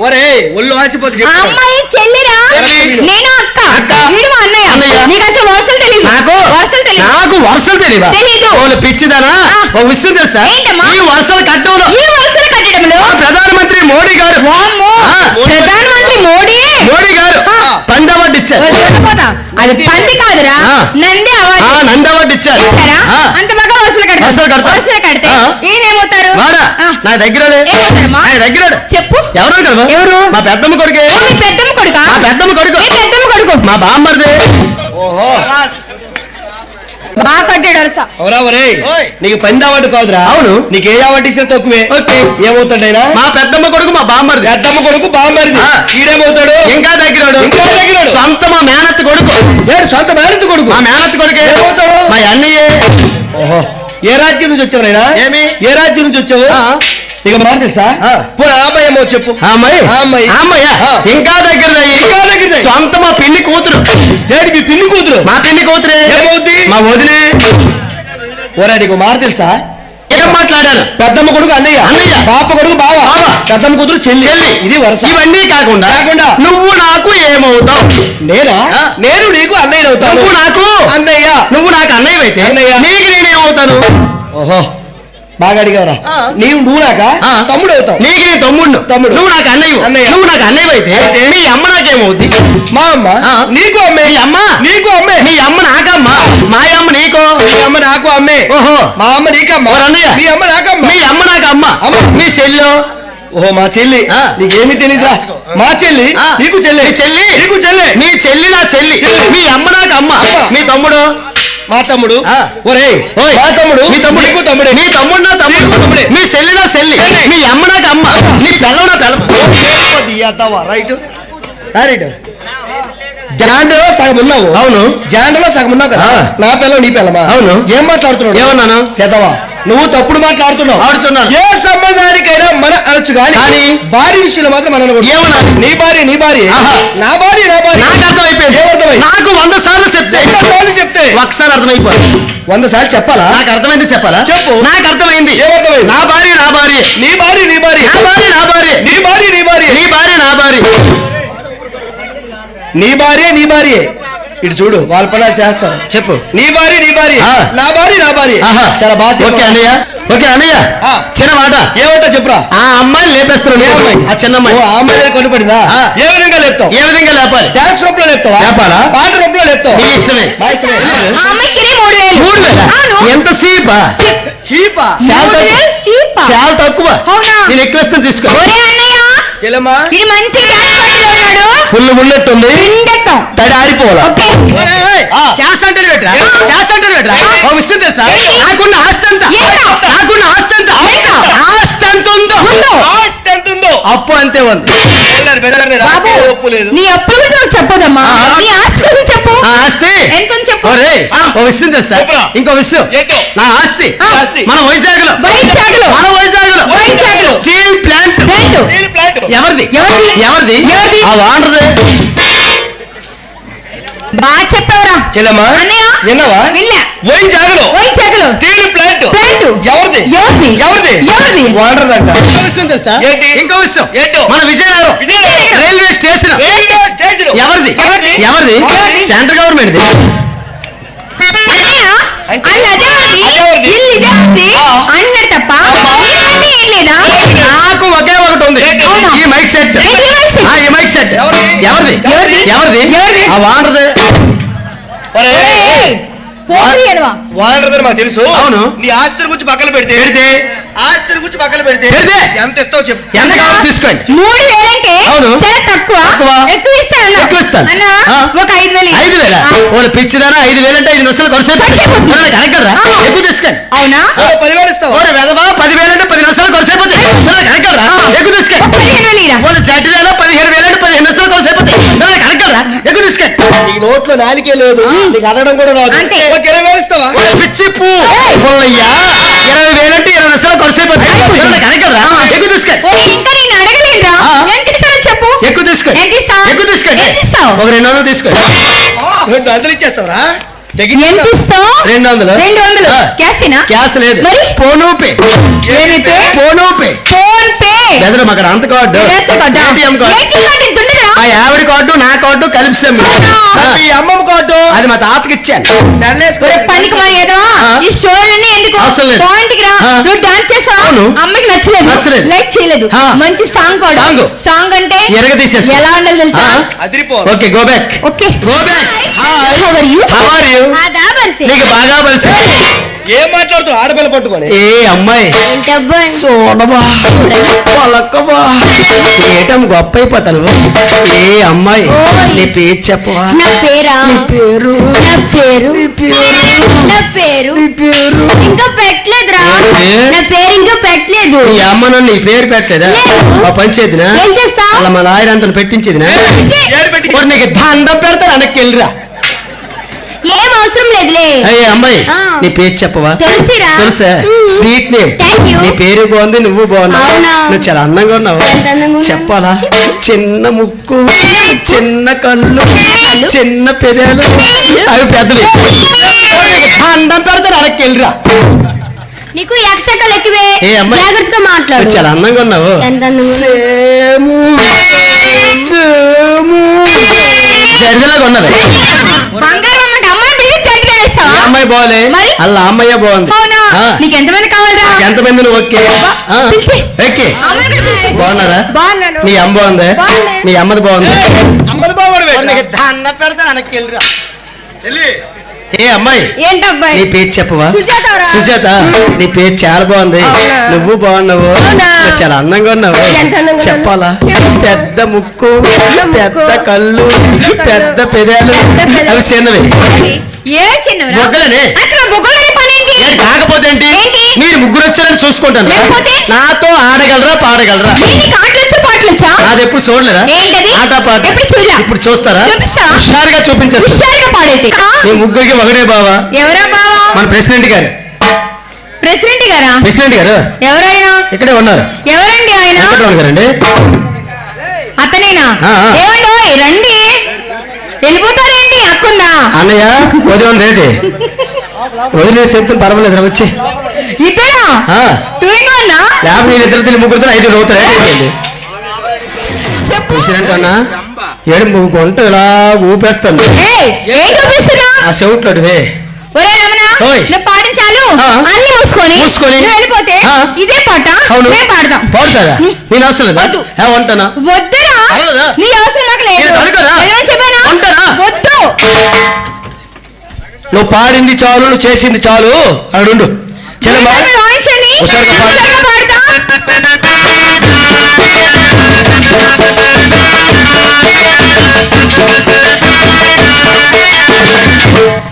ఒరే ఒళ్ళు ఆసిపోతే ఆ అమ్మాయి చెల్లిరా? చెల్లి. నేను అక్క. అక్క. వీడు మా అన్నయ్య. అన్నయ్య. నీకు అసలు వరుసలు తెలియదు. నాకు వరుసలు తెలియదు. నాకు వరుసలు తెలియవా? తెలీదు. వాళ్ళు పిచ్చిదానా? ఒక విషయం తెలుసా? ఏంటమ్మా? ఈ వరుసలు కట్టడంలో ఈ వరుసలు కట్టడంలో ఆ ప్రధానమంత్రి మోడీ గారు వామ్మో, ఆ. ప్రధానమంత్రి మోడీ మోడీ గారు ఆ. పంది అవార్డు ఇచ్చారు. అది పంది కాదురా, ఆ. నంది అవార్డు నంది అవార్డు ఇచ్చారు. ఇచ్చారా? ఆ. అంత బాగా వరుసలు వరుసలు కడతారు. వరుసలు కడితే ఆ. ఈయనేమవుతారు? వాడా ఆ. నా దగ్గర ఏమవుతారమ్మా? చెప్పు. ఎవరు కదా? ఎవరు? మా పెద్దమ్మ కొడుకే. ఓ, మీ పెద్దమ్మ కొడుకా? మా పెద్దమ్మ కొడుకు. మీ పెద్దమ్మ కొడుకు మా బామ్మర్ది. ఓహో బాగా కట్టాడు వరుస. అవురా ఒరే ఓయ్. నీకు పంది అవార్డు కాదురా. అవును. నీకు ఏ అవార్డు ఇచ్చినా తక్కువే. ఓకే. ఏమవుతాడైనా? మా పెద్దమ్మ కొడుకు మా బామ్మర్ది. పెద్దమ్మ కొడుకు బామ్మరిది. ఆ. ఈడేమవుతాడు? ఇంకా దగ్గరాడు. ఇంకా దగ్గరాడు. సొంత మా మేనత్త కొడుకు. ఏడు సొంత మేనత్త కొడుకు. మా మేనత్త కొడుకే. ఏమవుతాడు? మా అన్నయ్యే. ఓహో ఏ రాజ్యం నుంచి వచ్చావు నాయనా? ఏమి? ఏ రాజ్యం నుంచి వచ్చావు? ఆ. ఇక మాట తెలుసా? ఆ. పోనీ ఆ అమ్మాయి ఏమో చెప్పు. ఆ అమ్మాయి. ఆ అమ్మాయి. ఆ అమ్మాయా? ఆ. ఇంకా దగ్గరదయ్యి. ఇంకా దగ్గరదే. సొంత మా పిన్ని కూతురు. ఏడు మీ పిన్ని కూతురు. మా పిన్ని కూతురే. ఏమవుద్ది? మా వదినే. ఓరా నీకు మాట తెలుసా? ఏం మాట్లాడాను? పెద్దమ్మ కొడుకు అన్నయ్య, అన్నయ్య. పాప కొడుకు బావ, బావ. పెద్దమ్మ కూతురు చెల్లి. చెల్లి. ఇది వరుస. ఇవన్నీ కాకుండా కాకుండా నువ్వు నాకు ఏమవుతావు? నేనా? ఆ. నేను నీకు అన్నయ్య అవుతాను. నువ్వు నాకు అన్నయ్య. నువ్వు నాకు అన్నయ్య అయితే అన్నయ్య. నీకు నేనేమవుతాను? ఓహో బాగా అడిగావరా ఆ. నువ్వు నాక ఆ. తమ్ముడు అవుతావు నీకు నీ తమ్ముడు తమ్ముడు. నువ్వు నాకు అన్నయ్య అన్నయ్య. నువ్వు నాకు అన్నయ్య అయితే మీ అమ్మ నాకేమవుద్ది మా అమ్మ ఆ. నీకు అమ్మే మీ అమ్మ నీకు అమ్మే మీ అమ్మ నాకమ్మ మా అమ్మ నీకో మీ అమ్మ నాకు అమ్మే ఓహో మా అమ్మ నీకమ్మ ఓ అన్నయ్య. మీ అమ్మ నాకమ్మ మీ అమ్మ నాకమ్మ అమ్మ. మీ చెల్లో ఓహో మా చెల్లి ఆ. నీకేమి తెలియదురా మా చెల్లి ఆ. నీకు చెల్లి మీ చెల్లి నీకు చెల్లి మీ చెల్లి నా చెల్లి చెల్లి. మీ అమ్మ నాకు అమ్మ అమ్మ. మీ తమ్ముడు మా తమ్ముడు ఆ. ఒరేయ్ ఓయ్. మా తమ్ముడు మీ తమ్ముడు నీకు తమ్ముడే మీ తమ్ముడు నా తమ్ముడు నీకు తమ్ముడే. మీ చెల్లి నా చెల్లి చెల్లి. మీ అమ్మ నాకు అమ్మ నీ పిల్లవ నా పిల్లవ రైట్ రైట్ జాండలో సగం ఉన్నావు అవును జాండలో సగం ఉన్నావు కదా ఆ. నా పిల్లలు నీ పిల్లమా అవును. ఏం మాట్లాడుతున్నావు ఏమన్నాను పెద్దవా నువ్వు తప్పుడు మాట్లాడుతున్నావు ఆడుచున్నాను ఏ సంబంధానికైనా మన అనొచ్చు కానీ కానీ భార్య విషయంలో మాత్రం మనం ఏమన్నాను? నీ భార్య ఆహా. నా భార్య నాకు అర్థమైపోయింది ఏమర్థమైంది నాకు 100 సార్లు చెప్తే వాళ్ళు చెప్తే ఒకసారి అర్థమైపోయింది 100 సార్లు చెప్పాలా నాకు అర్థమైంది చెప్పాలా చెప్పు. నాకు అర్థమైంది ఏమర్థమైంది? నా భార్య నీ భార్య నా భార్య నీ భార్య నీ భార్య నీ భార్య నీ భార్య నీ భార్య ఇటు చూడు వాళ్ళ పనులు చేస్తారు చెప్పు నీ భార్య ఆ. నా భార్య ఆహా. చాలా బాగా ఓకే చెప్పావు. అన్నయ్య ఓకే అన్నయ్య ఆ. చిన్న మాట ఏమంటా చెప్పురా ఆ అమ్మాయిని లేపేస్తున్నాను ఏమమ్మాయి? ఆ చిన్న అమ్మాయి ఓ, ఆ అమ్మాయి దగ్గర కొనుపడిందా ఆ. ఏ విధంగా లేపుతావు ఏ విధంగా లేపాలి డాన్స్ రూప్ లో లేపుతావా లేపాలా? పాట రూప్ లో లేపుతావు నీ ఇష్టమే. మా ఇష్టమే ఆ అమ్మాయికి 3000 3,000 అవును. ఎంత సీపా చీపా చాలా తక్కువ. 3000 సీపా. చాలా తక్కువ అవునా? నేను ఎక్కువ ఇస్తాను తీసుకో ఒరే అన్నయ్య చెల్లమ్మా ఇది మంచి వ్యాపారిలో ఉన్నాడు ఫుల్ ఉన్నట్టుంది పిండెత్తం. తడి ఆరిపోవాలా ఓకే ఆ. క్యాష్ అంటే పెట్టరా క్యాష్ అంటే పెట్టరా ఓ విషయం తెలుసా ఏంటి? నాకున్న ఆస్తి ఎంత ఎంత? నాకున్న ఆస్తి ఎంత ఎంత? ఆస్తి ఎంత ఉందో ఎంత ఉందో అప్పు అంతే ఉంది బాబు ఒప్పు లేదు నీ అప్పుల గురించి నాకు చెప్పదమ్మా ఆ. నీ ఆస్తి గురించి చెప్పు ఆ ఆస్తి ఎంత ఉంది చెప్పు ఒరే ఆ. ఓ విషయం తెలుసా చెప్పురా. ఇంకో విషయం ఏంటో? నా ఆస్తి ఆ. ఆస్తి. మన వైజాగ్లో వైజాగ్లో. మన వైజాగ్లో వైజాగ్లో. Steel plant plant. Steel plant ఎవరిది ఎవరిది? ఎవరిది ఎవరిది? ఆ వాండర్ది బాగా చెప్పావురా చెల్లమ్మా అన్నయ్య విన్నావా వినలే వైజాగ్లో వైజాగ్లో స్టీల్ ప్లాంట్ ప్లాంట్. ఎవరిది ఎవరిది? ఎవరిది ఎవరిది? వాండర్ అంట ఇంకో విషయం తెలుసా ఏంటి? ఇంకో విషయం ఏంటో? మన Vizianagaram Vizianagaram. Railway station radio station ఎవరిది ఎవరిది? ఎవరిది ఎవరిది? సెంట్రల్ గవర్నమెంట్ అన్నయ్య అంటే? అది అదేవారిది అదేవారిది? ఇల్లు ఇదేవారిది ఆ. అన్నాడు తప్ప అంటే ఏం లేదా నాకు ఒకే ఒకటి ఉంది అవునా? ఈ మైక్ సెట్ ఏంటి ఈ మైక్ సెట్? ఈ మైక్ సెట్ ఎవరిది? ఎవరిది ఎవరిది? ఎవరిది ఎవరిది? ఆ వాండర్ది పోటీ ఎదవా వాండర్ మాకు తెలుసు అవును. నీ ఆస్తి గురించి పక్కన పెడితే ఆస్తి గురించి పక్కన పెడితే పెడితే? ఎంత ఇస్తావు చెప్పు ఎంత కావాలో తీసుకోండి 3000 అంటే అవును. చాలా తక్కువ తక్కువ. ఎక్కువ ఇస్తాను ఎక్కువ ఇస్తాను. అన్న ఆ. ఒక 5000 5,000 వాళ్ళు పిచ్చిదానా 5,000 అంటే 5 నిమిషాలు ఖర్చు అయిపోతుంది కనకరా ఆ. ఎక్కువ తీసుకోండి అవునా ఓ, 10,000 ఇస్తావా ఓరే వెదవా 10,000 అంటే 10 నిమిషాలు ఖర్చు అయిపోతాయి కనకరా ఎక్కువ తీసుకోండి 15,000 ఇరా వాళ్ళు చట్టిదానా 17,000 అంటే 15 నిమిషాలు ఖర్చు అయిపోతాయి కనకరా ఎక్కువ తీసుకోండి నీకు నోట్లో నాలికే లేదు నీకు అనడం కూడా రాదు అంతే. ఒక 20,000 ఇస్తావా ఓరే పిచ్చి పూ పుల్లయ్యా 20,000 అంటే 20 నిమిషాలు ఖర్చు అయిపోతాయి కనకరా ఎక్కువ తీసుకోండి ఓ ఇంకా నేను అడగలేదురా ఆ. ఎంత ఇస్తావో చెప్పు ఎక్కువ తీసుకోండి ఎంత ఇస్తావు? ఎక్కువ తీసుకోండి ఎంత ఇస్తావు? ఒక 200 తీసుకోండి 200 ఇచ్చేస్తావరా ఎంత ఇస్తావు 200 200 ఆ. క్యాషేనా క్యాష్ లేదు మరి? ఫోను పే ఏమి pay? PhonePe PhonePe బెదరం అక్కడ అంత కార్డు రేషన్ కార్డా? ఏటీఎం కార్డు ఏటీఎం కార్డు ఇంత ఉండదా? మా ఆవిడ కార్డు నా కార్డు కలిపి మీ అమ్మమ్మ కార్డు అది మా తాతకి ఇచ్చాను ఒరే పనికి మరి ఎదవా ఆ. ఈ షోలన్నీ ఎందుకు అవసరం లేదు. పాయింట్ కి రా ఆ. నువ్వు డాన్స్ చేసావు అవును. అమ్మకి నచ్చలేదు నచ్చలేదు. లైక్ చేయలేదు ఆ. మంచి సాంగ్ పాడు సాంగ్. సాంగ్ అంటే ఎరగ తీసేస్తా. ఎలా ఉండాలి తెలుసా అదిరిపో okay go back okay go back hi how are you how are you అదా బర్సే నీకు బాగా బలిసి ఏం మాట్లాడుతూ ఆడపిల్ల పట్టుకొని ఏ అమ్మాయి ఏంటబ్బా సోనబా పలకబా ఏటం గొప్ప అయిపోతాను ఏ అమ్మాయి ఓయ్. నీ పేరు చెప్పవా నా పేరా నీ పేరు నా పేరు నీ పేరు నా పేరు నీ పేరు ఇంకా పెట్టలేదురా ఏ? నా పేరు ఇంకా పెట్టలేదు నీ అమ్మ నన్ను నీ పేరు పెట్టలేదా లేదు. మా పంచేదినా ఏం చేస్తా అలా మా నాయన అంతను పెట్టించేదినా ఏడు పెట్టి మరి నీకు దండం పెడతాను వెనక్కి వెళ్ళిరా ఏం అవసరం లేదులే అయ్యే అమ్మాయి ఆ. నీ పేరు చెప్పవా తెలుసురా తెలుసా స్వీట్ నేమ్ Thank you. నీ పేరు బాగుంది నువ్వు బాగున్నావు అవునా? నువ్వు చాలా అందంగా ఉన్నావు ఎంత అందంగా ఉన్నాను? చెప్పాలా చిన్న ముక్కు చిన్న కళ్ళు కళ్ళు? చిన్న పెదాలు అవి పెద్దవి అండం పెడతారు అడక్కి వెళ్ళిరా నీకు ఎక్సెకల్ ఎక్కువే ఏ అమ్మాయి? జాగ్రత్తగా మాట్లాడు నువ్వు చాలా అందంగా ఉన్నావు ఎంత అందంగా ఉన్నావు? సేము సేము జరిగేలాగా ఉన్నది బంగారం అమ్మంటే అమ్మని పిలిచి చదివే వేస్తావా? ఈ అమ్మాయి బాగోలే మరి? అలా అమ్మాయి బాగుంది అవునా? ఆ. నీకు ఎంతమంది కావాలరా? ఎంతమంది నువ్వు ఓకే ఆ. పిలిచి. ఓకే అమ్మాయి కూడా పిలిచి. బాగున్నారా బాగున్నాను. మీ అమ్మ బాగుందా బాగుంది. మీ అమ్మది బాగుంది అమ్మది బాగుంది అన్న పెడతాను వెనక్కి వెళ్ళిరా చెల్లి ఏ అమ్మాయి ఏంటబ్బాయి? నీ పేరు చెప్పవా సుజాతరా? సుజాత నీ పేరు చాలా బాగుంది అవునా? నువ్వు బాగున్నావు అవునా? నువ్వు చాలా అందంగా ఉన్నావు ఎంత అందంగా ఉన్నాను? చెప్పాలా చెప్పు. పెద్ద ముక్కు ముక్కు, పెద్ద కళ్ళు పెద్ద పెదాలు పెద్ద పెదాలు. అవి చిన్నవి ఏం చిన్నవరా? బొగ్గలేనే. అసలు బొగ్గలేని పని ఏంటి? ఏంటి కాకపోతే ఏంటి ఏంటి? మీరు ముగ్గురు వచ్చారని చూసుకుంటాను లేకపోతే? నాతో ఆడగలరా పాడగలరా నీకు ఆటలొచ్చా పాటలొచ్చా? నాది ఎప్పుడు చూడలేదా ఏంటది? ఆట పాట ఎప్పుడు చూడలా? ఇప్పుడు చూస్తారా చూపిస్తా. హుషారుగా చూపించేస్తా హుషారుగా పాడేటి. మీ ముగ్గురికి ఒకడే బావా ఎవరా బావా? మన ప్రెసిడెంట్ గారు ప్రెసిడెంట్ గారా? ప్రెసిడెంట్ గారు ఎవరైనా? ఇక్కడే ఉన్నారు ఎవరండి ఆయన? వెంకటరమణ గారండి అతనేనా? ఆ, ఆ. ఏమండోయ్ రండి. వెళ్ళిపోతారేంటి? అక్కుందా? అన్నయ్య వదిలి రేటి వదిలే చెప్తాను పర్వాలేదు వచ్చి ఇతనా? ఆ. 2 in 1 ఆ? లేకపోతే నేను ఇద్దరు తిని ముగ్గురు 5 అవుతారు చెప్పు. ప్రెసిడెంట్ అన్న ఏడు గొంట ఇలా ఊపేస్తాను ఏయ్, ఏం చూపిస్తున్నా? ఆ చెవుట్లో ఒరే రమణ, ఓయ్. నువ్వు పాడించాలు ఆ. అన్ని మూసుకొని మూసుకొని. నువ్వు వెళ్ళిపోతే ఆ. ఇదే పాట అవును మేము పాడదాం. పాడుతారా నేను అవసరం వద్దు. లేదా ఉంటానా వద్దురా, అవ్వదా? నీ అవసరం నాకు లేదు. నేను అడగరా? వెళ్ళమని చెప్పానా? ఉంటారా? వద్దు. నువ్వు పాడింది చాలు నువ్వు చేసింది చాలు అడుండు చెల్లెమ్మా మీరు వాయించండి. హుషారుగా పాడు. హుషారుగా పాడతా.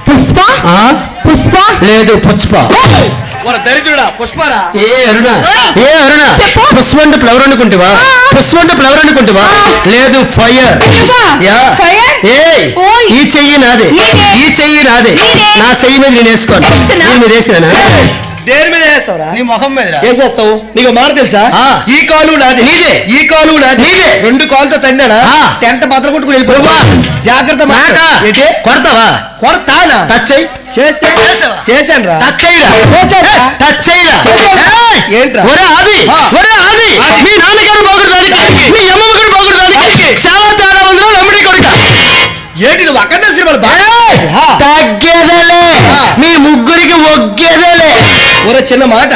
పుష్ప ఆ? పుష్ప లేదు పుష్ప మన దరిద్రుడా పుష్పారా ఏ అరుణ ఏ అరుణ చెప్పు. పుష్ప అంటే ఫ్లవర్ అనుకుంటావా ఆ. పుష్ప అంటే ఫ్లవర్ అనుకుంటావా ఆ. లేదు ఫైర్ నువ్వా? Yeah Fire? ఏయ్ ఓయ్. ఈ చెయ్యి నాదే నీదే. ఈ చెయ్యి నాదే నీదే. నా చెయ్యి మీద నేను వేసుకోను వేస్తున్నా? నేను మీద వేసానా దేని మీద వేస్తావురా నీ ముఖం మీద వేసేస్తావు నీకు మాట తెలుసా ఆ. ఈ కాలు నాది నీదే. ఈ కాలు నాది నీదే. 2 కాలుతో తన్నానా ఆ. టెంట బద్దలు కొట్టుకుని వెళ్ళిపోవా జాగ్రత్త మాట. నాకా? ఏంటి కొడతావా కొడతానా టచ్ చెయ్యి చేస్తే చేసావా? చేశాను రా టచ్ చెయ్యరా చేశాను రా. టచ్ చెయ్యరా చేశాను. ఏయ్! ఏంట్రా? ఒరే ఆది ఆ. ఒరే ఆది మీ నాన్నగారు బాగుండడానికి మీ అమ్మ గారు బాగుండడానికి చాలా తేడా ఉందా అమ్మడి కొడుక ఏంటి నువ్వు అక్కడ సినిమాలు బాగా తగ్గేదేలే ఆ. మీ ముగ్గురికి ఒగ్గేదేలే ఒరే చిన్న మాట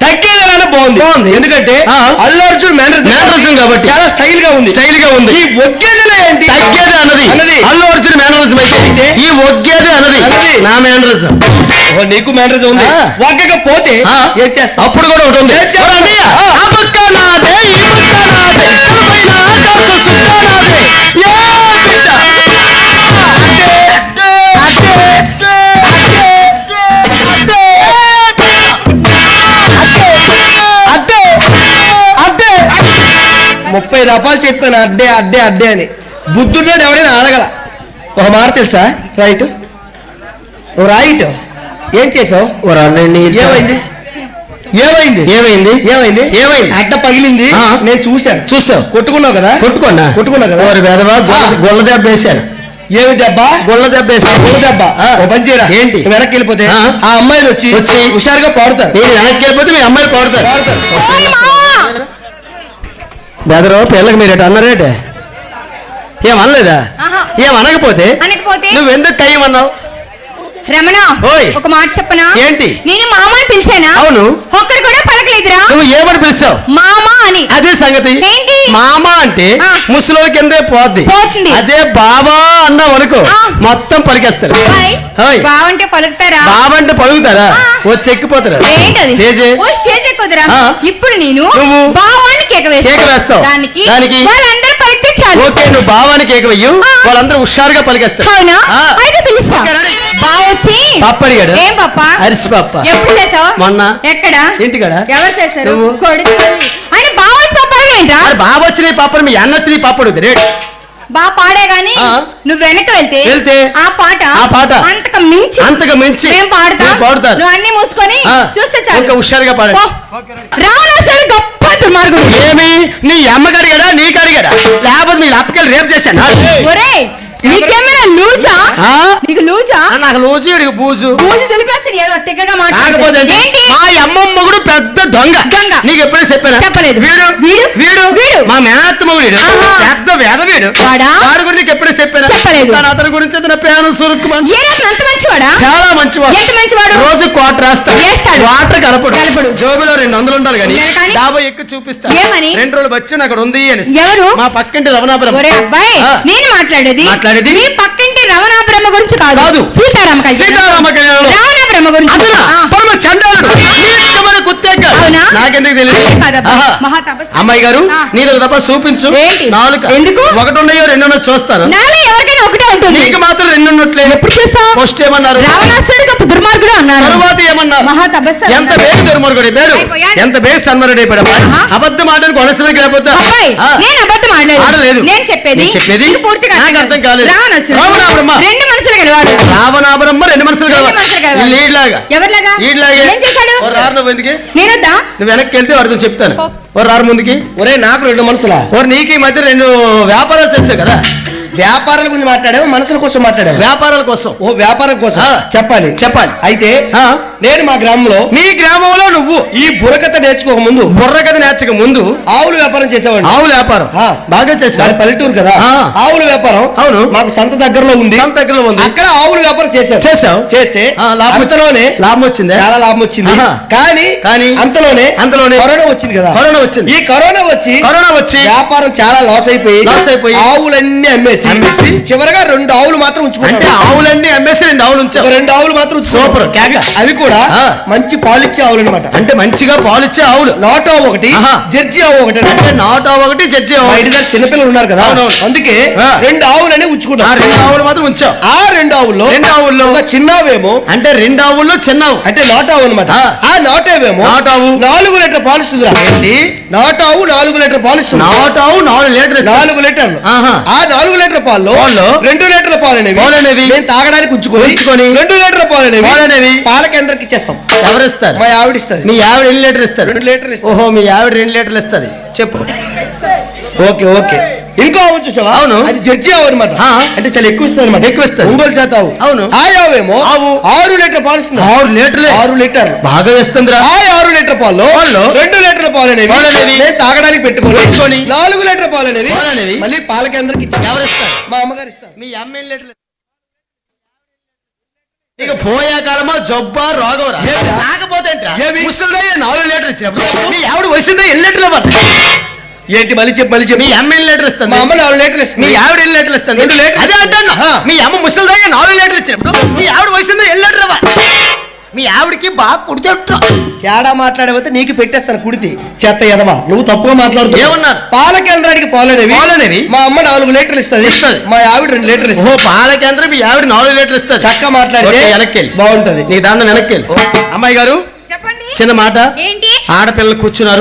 తగ్గేదానే బాగుంది బాగుంది. ఎందుకంటే ఆ. అల్లు అర్జున్ మేనరిజం కాబట్టి. చాలా స్టైల్ గా ఉంది స్టైల్ గా ఉంది ఈ ఒగ్గేదిలే ఏంటి తగ్గేది అన్నది అన్నది. అల్లు అర్జున్ మేనరిజం అయితే అయితే? ఈ ఒగ్గేది అన్నది అన్నది. నా మేనరిజం ఓ, నీకు మేనరిజం ఉంది ఆ. ఒగ్గకపోతే ఆ. ఏం చేస్తావు అప్పుడు కూడా ఒకటి ఉంది ఏం చేస్తావు? ఓ అన్నయ్య, ఆ. ఆ పక్క నాదే, ఈ పక్క నాదే, ఆ పైన ఆకాశం సుత్తా నాదే. ఏ బిడ్డ? అడ్డే, అడ్డే, అడ్డే, అడ్డే, అడ్డే, అడ్డే, అడ్డే. 30 రూపాయలు చెప్పాను అడ్డే అడ్డే అడ్డే అని బుద్ధున్నాడు ఎవరైనా అడగల ఒక మాట తెలుసా రైట్ ఓ రైట్ ఏం చేసావు ఓ రన్నయ్య, ఏమైంది ఏమైంది ఏమైంది ఏమైంది ఏమైంది? అడ్డ పగిలింది ఆ. నేను చూశాను చూసావు కొట్టుకున్నావు కదా కొట్టుకున్నా కొట్టుకున్నావు కదా ఓరి వేదవా గొల్ల దెబ్బ వేశాను ఏమి దెబ్బ గొల్ల దెబ్బ వేశాను ఓ దెబ్బ ఆ. ఓ పని చేయరా ఏంటి? నువ్వు వెనక్కి వెళ్ళిపోతే ఆ. ఆ అమ్మాయిలు వచ్చి వచ్చి హుషారుగా పాడుతారు నేను వెనక్కి వెళ్ళిపోతే మీ అమ్మాయి పాడుతారు ఓయ్ మావా, బెదరు పిల్లకి మీరు ఎటు అన్నారేటే ఏమనలేదా ఆహా. ఏమనకపోతే అనకపోతే నువ్వెందుకు టైం అన్నావు రమణ ఓయ్. ఒక మాట చెప్పనా? ఏంటి? నేను మామ అని పిలిచానా? అవును. ఒక్కరు కూడా పలకలేదురా. నువ్వు ఏమని పిలిచావు మామ అని. అదే సంగతి ఏంటి? మామ అంటే ఆ. ముసలి కిందే పోద్ది పోతుంది. అదే బాబా అన్నావు అనుకో ఆ. మొత్తం పరిగెస్తారు హాయ్. హాయ్. బావంటే పలుకుతారా? బాబా అంటే పలుకుతారా ఆ. వచ్చి ఎక్కిపోతారా ఏంటది? చేజే ఓ చేజే కుదరా. ఆ. ఇప్పుడు నేను నువ్వు బావని కేక కేక వేస్తావు. దానికి దానికి? వాళ్ళందరూ పలికితే చాలు. ఓకే నువ్వు బావానికి ఏకవయ్యు ఆ. వాళ్ళందరూ హుషారుగా పలికేస్తారు అవునా? ఆ. అయితే పిలుస్తా. Okay, ready. బావ వచ్చి పప్పు అడిగాడు ఏం పప్ప? అరిసి పప్ప ఎప్పుడు చేసావు? మొన్న. ఎక్కడ? ఇంటికాడ. ఎవరు చేశారు? నువ్వు. కొడుకు తల్లి. ఆయన బావ వచ్చి పప్ప అడిగేంట్రా? మరి బాబు వచ్చిన పప్పని మీ అన్న వచ్చిన పప్పు అడుగుతారు రేటు బాగా పాడే గాని ఆ. నువ్వు వెనక వెళ్తే ఆ పాట అంతకు మించి అంతకు మించి మేము పాడుతారు నువ్వు అన్ని మూసుకొని ఆ. చూస్తే ఇంకా చాలు. హుషారుగా పాడండి పో. రావణాసురుడు గొప్ప దుర్మార్గుడు. ఏమి నీ అమ్మకి అడిగాడా నీకు అడిగాడా లేకపోతే మీ అప్పకెళ్ళి రేపు చేశాను ఒరేయ్ నీకేమైనా లూజా? ఆ? నీకు లూజా? నాకు లోచి అడిగి బూజు బూజు దులిపేస్తే ఏదో తిక్కగా కాకపోతే మాట్లాడుతుంది ఏంటి మా అమ్మమ్మ మొగుడు పెద్ద దొంగ దొంగ. నీకు ఎప్పుడైనా చెప్పాను చెప్పలేదు. వీడు వీడు? వీడు వీడు? మా మేనత్త మొగుడు ఆహా. పెద్ద వేద వీడు వాడా? వాడి గురించి నీకు ఎప్పుడైనా చెప్పాను చెప్పలేదు. అతని గురించి అయితే నా పేరు సురుక్కు మంచి ఏ రాత్రి అంత మంచివాడా చాలా మంచివాడు ఎంత మంచివాడు రోజు క్వార్టర్ రాస్తాడు వేస్తాడు. వాటర్ కలపడు కలపడు. జోబులో 200 ఉండాలి కానీ ఏ కానీ? డాబా ఎక్కువ చూపిస్తా ఏమని? 2 రోజులు వచ్చి అక్కడ ఉంది అని ఎవరు? మా పక్కింటి రమణాపురం ఒరే అబ్బాయి ఆ. నేను మాట్లాడేది మాట్లాడేది? మీ పక్కింటి రమణాబ్రహ్మ గురించి కాదు కాదు. సీతారామ కళ్యాణం సీతారామ కళ్యాణం. రావణాబ్రహ్మ గురించి అతనా? ఆ. పరమ చండాలుడు. నీచమైన కుత్తేక. అవునా? నాకెందుకు తెలియదు అదే కాదబ్బా. ఆహా. మహాతపస్వి. అమ్మాయి గారు ఆ. నీకు తప్ప చూపించు ఏంటి? నాలుక ఎందుకు? ఒకటి ఉన్నాయో 2 ఉన్నాయో చూస్తాను నాలో ఎవరికైనా ఒకటే ఉంటుంది నీకు మాత్రం 2 ఉన్నట్లే ఎప్పుడు చూస్తావు ఫస్ట్ ఏమన్నారు రావణాసురుడు గొప్ప దుర్మార్గుడు అన్నారు తరువాత ఏమన్నారు మహాతపస్వి ఎంత అన్నారు. బేగు దుర్మార్గుడు పేరు అయిపోయాడు. ఎంత బేగు సన్మరుడు అయిపోయాడు ఆహా. అబద్ధం ఆడడానికి అనవసరం లేకపోతే అబ్బాయి ఆ. నేను అబద్ధం ఆడలేదు. ఆడలేదు నేను చెప్పేది నేను చెప్పేది నీకు పూర్తిగా నాకు అర్థం కాలేదు. రావణాసురుడు రావణాబ్రహ్మ. 2 మనసులు గలవాడు రావణాపురమ్మ 2 మనసులు రెండు కావాలి మనసులు గలవాడు. ఈడ్లాగా ఎవరిలాగా ఈడ్లాగే ఏం చేశాడు ఓ రారు నువ్వు ఎందుకు నేనొద్దా నువ్వు వెనక్కి వెళ్తే వాడితో చెప్తాను ఓ. ఓ రారు ముందుకి ఒరే నాకు 2 మనసులా ఓరు నీకు ఈ మధ్య 2 వ్యాపారాలు చేస్తావు కదా వ్యాపారాల గురించి మాట్లాడాము, మనసుల కోసం మాట్లాడాము. వ్యాపారాల కోసం ఓ వ్యాపారం కోసం ఆ. చెప్పాలి. చెప్పాలి అయితే ఆ. నేను మా గ్రామంలో మీ గ్రామంలో నువ్వు ఈ బుర్రకథ నేర్చుకోక ముందు బుర్ర కథ నేర్చక ముందు ఆవుల వ్యాపారం చేసేవాడిని. ఆవుల వ్యాపారం ఆ. బాగా చేశావు మాది పల్లెటూరు కదా, ఆ. ఆవుల వ్యాపారం అవును. మాకు సంత దగ్గరలో ఉంది. సంత దగ్గరలో ఉంది. అక్కడ ఆవుల వ్యాపారం చేశావు. చేస్తే ఆ, లాభం అంతలోనే లాభం వచ్చిందే చాలా లాభం వచ్చింది. ఆహా. కానీ కానీ అంతలోనే కరోనా వచ్చింది కదా. కరోనా వచ్చింది. ఈ కరోనా వచ్చి వ్యాపారం చాలా లాస్ అయిపోయి ఆవులన్నీ అమ్మేసి అమ్మేసి చివరగా 2 ఆవులు మాత్రం అంటే ఉంచుకున్నాడు. ఆవులన్నీ అమ్మేసి 2 ఆవులు ఉంచావు 2 ఆవులు మాత్రం ఉంచుకున్నాడు. సూపర్, కేక. అవి కూడా ఆ. మంచి పాలిచ్చే ఆవులు అనమాట. అంటే మంచిగా పాలిచ్చే ఆవులు నాటు ఆవు ఒకటి, ఆహా. జెర్సీ ఆవు ఒకటి. అంటే నాటు ఆవు ఒకటి జడ్జి ఆవు మా ఒకటి. ఇంటి దగ్గర చిన్నపిల్లలు ఉన్నారు కదా, అవునవును. అందుకే ఆ. 2 ఆవులనే ఆ ఉంచుకున్నాం. 2 ఆవులు మాత్రం ఉంచావు ఆ 2 ఆవుల్లో 2 ఆవుల్లో ఒక చిన్నవేమో అంటే 2 ఆవుల్లో చిన్నవు అంటే నాటావు అనమాట. ఆ. ఆ నాటేవేమో నాటావు 4 లీటర్ పాలిస్తుందిరా. ఏంటి నాటావు 4 లీటర్ పాలిస్తుంది. నాటు ఆవు 4 లీటర్లు ఇస్తుంది. 4 లీటర్లు. ఆహా. ఆ 4 లీటర్ పాల్లో పాల్లో 2 లీటర్ల పాలు పాలనేవి నేను తాగడానికి ఉంచుకొని 2 లీటర్ల పాలు పాలనేవి పాల కేంద్రానికి ఇచ్చేస్తాం. ఎవరిస్తారు మా ఆవిడ ఇస్తుంది. మీ ఆవిడ 2 లీటర్లు ఇస్తారు 2 లీటర్లు ఇస్తుంది. ఓహో మీ ఆవిడ 2 లీటర్లు ఇస్తుంది చెప్పు ఓకే ఓకే. ఇంకో ఆవు చూసావా? అవును. అది జడ్జి ఆవు అనమాట. ఆ. అంటే చాలా ఎక్కువ ఇస్తుంది అనమాట. ఎక్కువ ఇస్తుంది. ఒంగోలు జాత ఆవు. అవును. ఆ ఆవేమో ఆవు 6 లీటర్ పాలు ఇస్తుంది. 6 లీటర్లే 6 లీటర్లు. బాగా వేస్తుందిరా ఆ 6 లీటర్ పాల్లో 2 లీటర్ల పాలు పాలనేవి నేను తాగడానికి పెట్టుకొని పెట్టుకొని 4 లీటర్ పాలు పాలనేవి మళ్ళీ పాల కేంద్రానికి ఇచ్చి ఎవరిస్తారు మా అమ్మగారు ఇస్తారు. మీ అమ్మ 2 లీటర్లు ఇక పోయే కాలమా జబ్బా రోగం రా. ఏమిరా? రాకపోతే ఏంట్రా? ఏమి? ముసలిదయ్య 4 లీటర్లు ఇచ్చినప్పుడు మీ ఆవిడ వయసుందో 2 లీటర్లు ఇవ్వండి. ఏంటి మళ్ళీ చెప్పు. మీ అమ్మ 2 లీటర్లు ఇస్తుంది మా అమ్మ 4 లీటర్లు మీ ఇస్తుంది. ఆవిడ 2 లీటర్లు ఇస్తుంది 2 లీటర్లు అదే అంటాను ఆ. మీ అమ్మ ముసలిదయ్య 4 లీటర్లు ఇచ్చినప్పుడు మీ ఆవిడ వయసుందో 2 లీటర్లు ఇవ్వాలి. మీ ఆవిడకి బాగా కుడిచెట్టు తేడా మాట్లాడకపోతే నీకు పెట్టేస్తాను కుడితి చెత్త ఎదమా. నువ్వు తప్పుగా మాట్లాడుతూ ఏమన్నారు? పాల కేంద్రానికి పాలనేవి మా అమ్మ 4 లీటర్లు ఇస్తుంది. ఇస్తది. మా ఆవిడ 2 లీటర్లు ఓహో ఇస్తుంది. పాల కేంద్రం మీ ఆవిడ 4 లీటర్లు ఇస్తుంది చక్క మాట్లాడితే ఓకే, వెనక్కి వెళ్ళు. బాగుంటది. నీకు దాన్ని వెనక్కి వెళ్ళు. అమ్మాయి గారు చెప్పండి చిన్న మాట ఏంటి ఆడపిల్లలు కూర్చున్నారు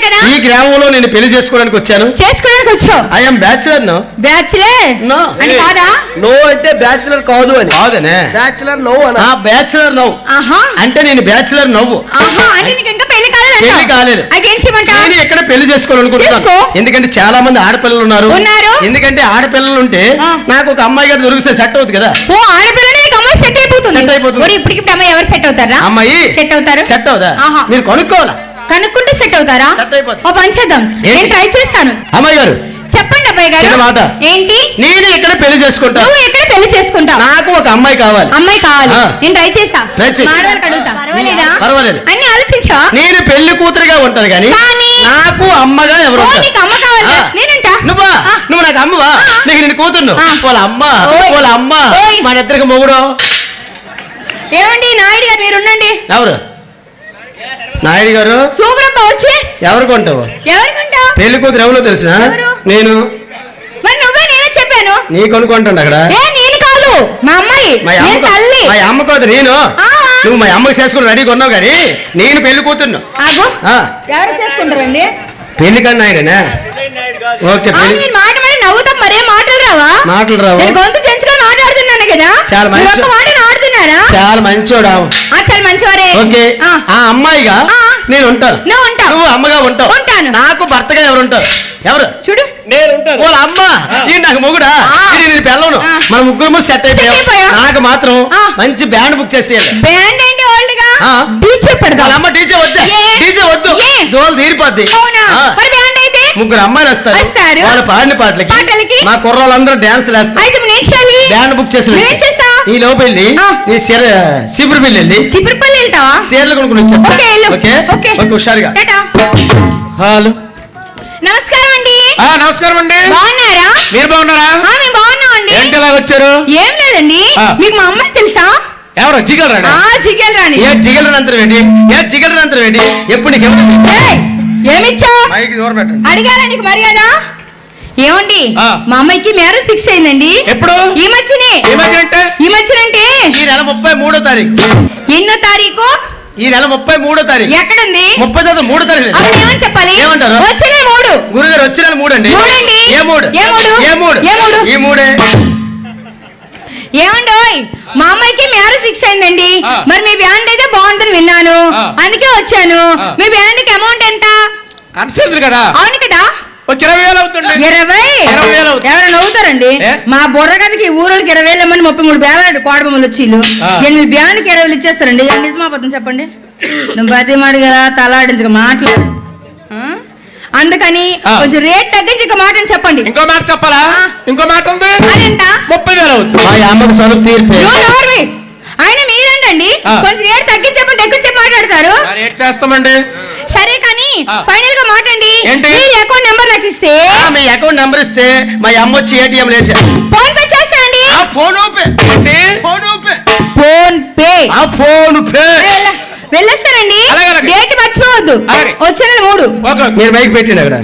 కదా ఈ గ్రామంలో నేను పెళ్లి చేసుకోవడానికి వచ్చాను చేసుకోవడానికి వచ్చావు ఐఎమ్ బ్యాచులర్ నో బ్యాచ్లే No. అని కాదా నో అంటే బ్యాచులర్ కాదు అని. కాదనే బ్యాచులర్ నో అని. బ్యాచులర్ నవ్వు ఆహా అంటే నేను బ్యాచులర్ నవ్వు ఆహా అంటే నీకు ఇంకా పెళ్లి కాలేదు పెళ్లి కాలేదు. అయితే ఏం చేయమంటావు నేను ఇక్కడ పెళ్లి చేసుకోవాలనుకుంటున్నాను చేసుకో. ఎందుకంటే చాలా మంది ఆడపిల్లలు ఉన్నారు ఉన్నారు. ఎందుకంటే ఆడపిల్లలు ఉంటే ఆ. నాకు ఒక అమ్మాయి గారు దొరికితే సెట్ అవుతుంది కదా ఓ ఆడపిల్లనే నీకు అమ్మాయి సెట్ అయిపోతుంది Set అయిపోతుంది. మరి ఇప్పటికి అమ్మాయి ఎవరు సెట్ అవుతారా అమ్మాయి సెట్ అవుతారు సెట్ అవుదా ఆహా. మీరు కొనుక్కోవాలా కనుక్కుంటే సెట్ అవుతారా Set అయిపోతుంది. ఓ పని చేద్దాం ఏంటి? నేను ట్రై చేస్తాను అమ్మాయి గారు చెప్పండి అబ్బాయి చిన్న గారు మాట. ఏంటి నేను ఇక్కడ పెళ్లి చేసుకుంటా నువ్వు ఎక్కడ పెళ్లి చేసుకుంటావు నాకు ఒక అమ్మాయి కావాలి అమ్మాయి కావాలి ఆ. నేను ట్రై చేస్తా Try చెయ్. మాడవాళ్ళకి అడుగుతా పర్వాలేదా పర్వాలేదు. అన్ని ఆలోచించా నేను పెళ్లి కూతురుగా ఉంటాను కానీ కానీ నాకు అమ్మగా ఎవరు ఓ, ఉంటారు? నీకు అమ్మ కావాలా? ఆ. నేనంటా? నువ్వా ఆ. నువ్వు నాకు అమ్మవా ఆ. నీకు నేను కూతుర్ను ఆ. వాళ్ళ అమ్మ ఓయ్. వాళ్ళ అమ్మ ఓయ్. మన ఇద్దరికి మొగుడు ఏమండి నాయుడు గారు మీరు ఉండండి ఎవరు నాయుడు గారు సూపరప్ప వచ్చి ఎవరు కొంటావు ఎవరికుంటావు పెళ్లి కూతురు ఎవరో తెలిసిన ఎవరు? నేను మరి నువ్వే నేనే చెప్పాను నీ కొనుక్కుంటాను అక్కడ ఏ నేను కాదు మా అమ్మాయి మా నేను అమ్మ తల్లి మా అమ్మ కాదు నేను ఆ. నువ్వు మా అమ్మకి చేసుకుని రెడీగా ఉన్నావు కానీ నేను పెళ్లి కూతుర్ను ఆగు ఆ. ఎవరు చేసుకుంటారండి పెళ్లి కన్నా నాయుడేనా ఓకే ఆ, పెళ్లి మీరు మాట మాట నవ్వుతాం మరే మాటలు రావా మాటలు రావు నేను గొంతు చెంచుకొని మాట్లాడుతున్నాను కదా చాలా మంచి- నువ్వు ఒక్క మాట ఆడుతున్నారా చాలా మంచోడా చాలా మంచివారే ఓకే ఆ. ఆ అమ్మాయిగా ఆ. నేను ఉంటాను నువ్వు ఉంటావు. నువ్వు అమ్మగా ఉంటావు ఉంటాను. నాకు భర్తగా ఎవరు ఉంటారు ఎవరు చూడు నేను ఉంటాను. వాళ్ళ అమ్మ ఈ నాకు మొగుడా ఆ. ఇది నేను పెళ్ళను ఆ. మన ముగ్గురు సెట్ Set అయిపోయాం. అయిపోయాం నాకు మాత్రం ఆ. మంచి బ్యాండ్ బుక్ చేసేయాలి బ్యాండ్ ఏంటి వాళ్ళు సరిపోద్ది. అవునా ఆ. మరి బ్యాండ్ అయితే ముగ్గురు అమ్మాయిలు వస్తారు. వస్తారు. వాళ్ళ పాడిన పాటలకి పాటలకి మా కుర్రోళ్ళందరూ డాన్స్ వేస్తారు. అయితే నేను ఏం చేయాలి? బ్యాండ్ బుక్ చేసి నువ్వేం చేస్తావ్? ఈ లోపు వెళ్ళి ఆ. నీ సిబిరిపల్లి వెళ్ళి చిపురుపల్లి వెళ్తావా? చీరలు కొనుక్కుని వచ్చేస్తా. ఓకే, వెళ్ళు. Okay okay. ఓకే హుషారుగా. టాటా. హలో నమస్కారం అండి. నమస్కారం అండి. బాగున్నారా? మీరు బాగున్నారా? మేము బాగున్నాం అండి. ఏంటి ఇలా వచ్చారు? ఏం లేదండి, ఆ. మీకు మా అమ్మాయి తెలుసా? ఎవరు జిగల్ రాడా? జిగేల్ రాణి. ఏ జిగల్ రంతరం ఏంటి? ఏ జిగల్ రంతరం ఏంటి? ఎప్పుడు నీకు ఏయ్, ఏమిచ్చా? మైకి దూరం పెట్టండి. అడిగారా నీకు మర్యాద? ఏమండి ఆ. మా అమ్మాయికి మ్యారేజ్ ఫిక్స్ అయిందండి. ఎప్పుడు? ఈ మధ్యనే. ఈ మధ్య అంటే ఈ మధ్యనంటే ఈ నెల 33వ తారీఖు. ఎన్నో తారీఖు? ఈ నెల 33వ తారీఖు. ఎక్కడుంది? 3 తారీఖు. అప్పుడు ఏమని చెప్పాలి? ఏమంటారు? వచ్చిన 3. గురుగారు వచ్చిన 3 అండి. మూడండి. ఏ 3? ఏ 3? ఏ 3? ఏ 3? ఈ 3. ఏమండోయ్, మా అమ్మాయికి మ్యారేజ్ ఫిక్స్ అయిందండి. ఆ. మరి మీ బ్యాండ్ అయితే బాగుందని విన్నాను, ఆ. అందుకే వచ్చాను. ఆ. మీ బ్యాండ్ కి అమౌంట్ ఎంత? కన్సెషన్ కదా అవును కదా, ఒక 20,000 అవుతుంది. 20,000 అవుతుంది. ఎవరైనా నవ్వుతారండి? ఏ? మా బుర్రగదికి ఊరోళ్ళకి 20,000 ఇమ్మని 33 బేలాడు కోడబొమ్మలు వచ్చి ఆ. మీ బ్యాండ్కి 20,000 ఇచ్చేస్తారండి. నిజమా అబద్ధం చెప్పండి? నువ్వు బతిమాడు కదా తలాడించక మాట్లాడు. అందుకని ఆ. కొంచెం రేట్ తగ్గించి ఒక మాట చెప్పండి. ఇంకో మాట చెప్పాలా? ఆ. ఇంకో మాట ఉంది. అదెంత? 30,000 అవుతుంది. మా అమ్మకి సొంత తీర్పు. ఆయన మీరేంటండి, ఆ. కొంచెం రేట్ తగ్గించకుండా ఎక్కువ చెప్పి మాట్లాడతారు. రేట్ చేస్తామండి. సరే కానీ ఆ. ఫైనల్ గా మాటండి. ఏంటి? మీ అకౌంట్ నెంబర్ నాకు ఇస్తే మీ అకౌంట్ నెంబర్ ఇస్తే మా అమ్మ వచ్చి ఏటీఎం లేసా. ఫోన్ పే చేస్తానండి. PhonePe. PhonePe. PhonePe. PhonePe. వెళ్ళొస్తానండి. అలాగే, అలాగే. డేట్ మర్చిపోవద్దు. అలాగే. వచ్చే నెల 3. ఓకే మీరు మైక్ పెట్టండి అక్కడ.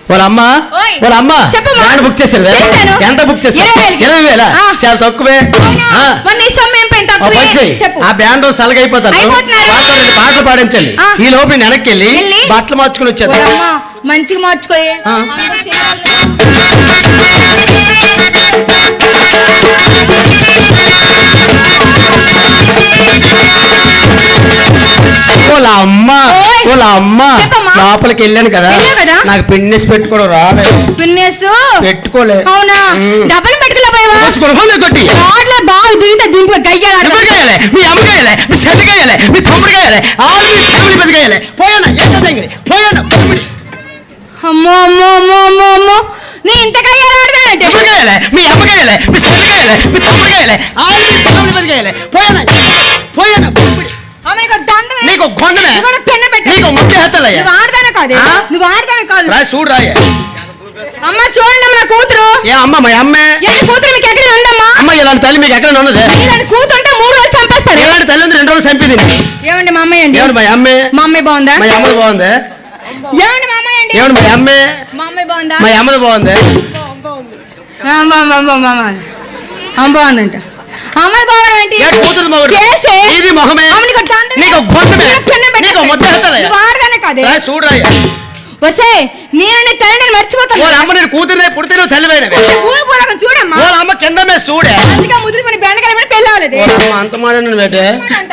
వాళ్ళ అమ్మ ఓయ్. వాళ్ళ అమ్మ చెప్పమ్మా. బ్యాండ్ బుక్ చేశారు. చేశాను. ఎంత బుక్ చేశారు? 20,000. 20,000. ఆ. చాలా తక్కువే. అవునా? ఆ. మరి నీ సొమ్ము ఏం పైన ఓ తక్కువే? పని చెయ్యి. చెప్పు. ఆ బ్యాండ్ సలగైపోతాను. అయిపోతున్నారు. వాళ్ళకి పాటలు పాడించండి. ఆ. ఈ లోపు నేను వెనక్కి వెళ్ళి వెళ్ళి? బట్టలు మార్చుకుని వచ్చాను. ఓలమ్మా, మంచిగా మార్చుకోయే. ఆ. అందరూ చేయాలి. వాళ్ళ అమ్మ ఓయ్. వాళ్ళ అమ్మ చెప్పమ్మా. లోపలికి వెళ్ళాను కదా, వెళ్ళావు కదా? నాకు పిన్నేసి పెట్టుకోవడం రాలేదు. పిన్నేసు పెట్టుకోలే. అవునా? డబ్బులు పెట్టుకోలేకపోయావా? ముందు కొట్టి రోడ్ల బాగా దిగితే దింపు గయ్యాలి. నిమ్మకాయలే, మీ అమ్మకాయలే, మీ చెల్లికాయలే, మీ తమ్ముడికాయలే, పెద్దకాయలే పోయాను. పోయాను అమ్మో అమ్మో అమ్మో అమ్మో అమ్మో, నీ ఇంత గయ్యాలి ఆడతానంటే నిమ్మకాయలే, మీ అమ్మకాయలే, మీ చెల్లికాయలే, మీ తమ్ముడికాయలే, పెద్దకాయలే పోయాను. ఆమెకు దండమే. నీకు కొండమే, నీకు కూడా పెన్ను పెట్టు. నీకు ముద్ద హెత్తలయ్యా. నువ్వు ఆడదానే కాదు, ఆ? నువ్వు ఆడదానే కాదు. రాయి చూడు రాయ. అమ్మ చూడండి నా కూతురు. ఏ అమ్మ మా అమ్మే. ఏంటి కూతురు మీకు ఎక్కడ ఉందమ్మా? అమ్మ ఇలాంటి తల్లి మీకు ఎక్కడ ఉన్నది? ఇలాంటి కూతుంటే 3 రోజులు చంపేస్తాడు. ఇలాంటి తల్లి ఉంది 2 రోజులు చంపింది. ఏమండి మా అమ్మాయి అండి? ఏమండి మా అమ్మే? మా అమ్మాయి బాగుందా? మా అమ్మది బాగుంది. ఏమండి మా అమ్మాయి అండి? ఏమండి మా అమ్మే? మా అమ్మాయి బాగుందా? మా అమ్మది బాగుంది. బాగుందంట. అమ్మాయి బాగుంది ఏంటి? ఏ కూతురు మగుడు? కేసే. ఇది మొహమే. ఆమె నీకు దండమే. నీకు గొంతమే. పెన్ను పెట్టు. నీకు ముద్ద హెత్తలయ్యా. నువ్వు ఆడదానే కాదే. రాయి చూడు రాయ. వసే నేను నీ తల్లిని మర్చిపోతాను. వాళ్ళ అమ్మ నేను కూతురునే పుడితే నువ్వు తల్లివైనవి. పూలపూలకం చూడమ్మా. వాళ్ళ అమ్మ కింద మీద చూడే. అందుకే ముదిరిపోయిన బెండకాయ పడి పెళ్ళి అవ్వలేదు. వాళ్ళ అమ్మ అంత మాడను బేటే.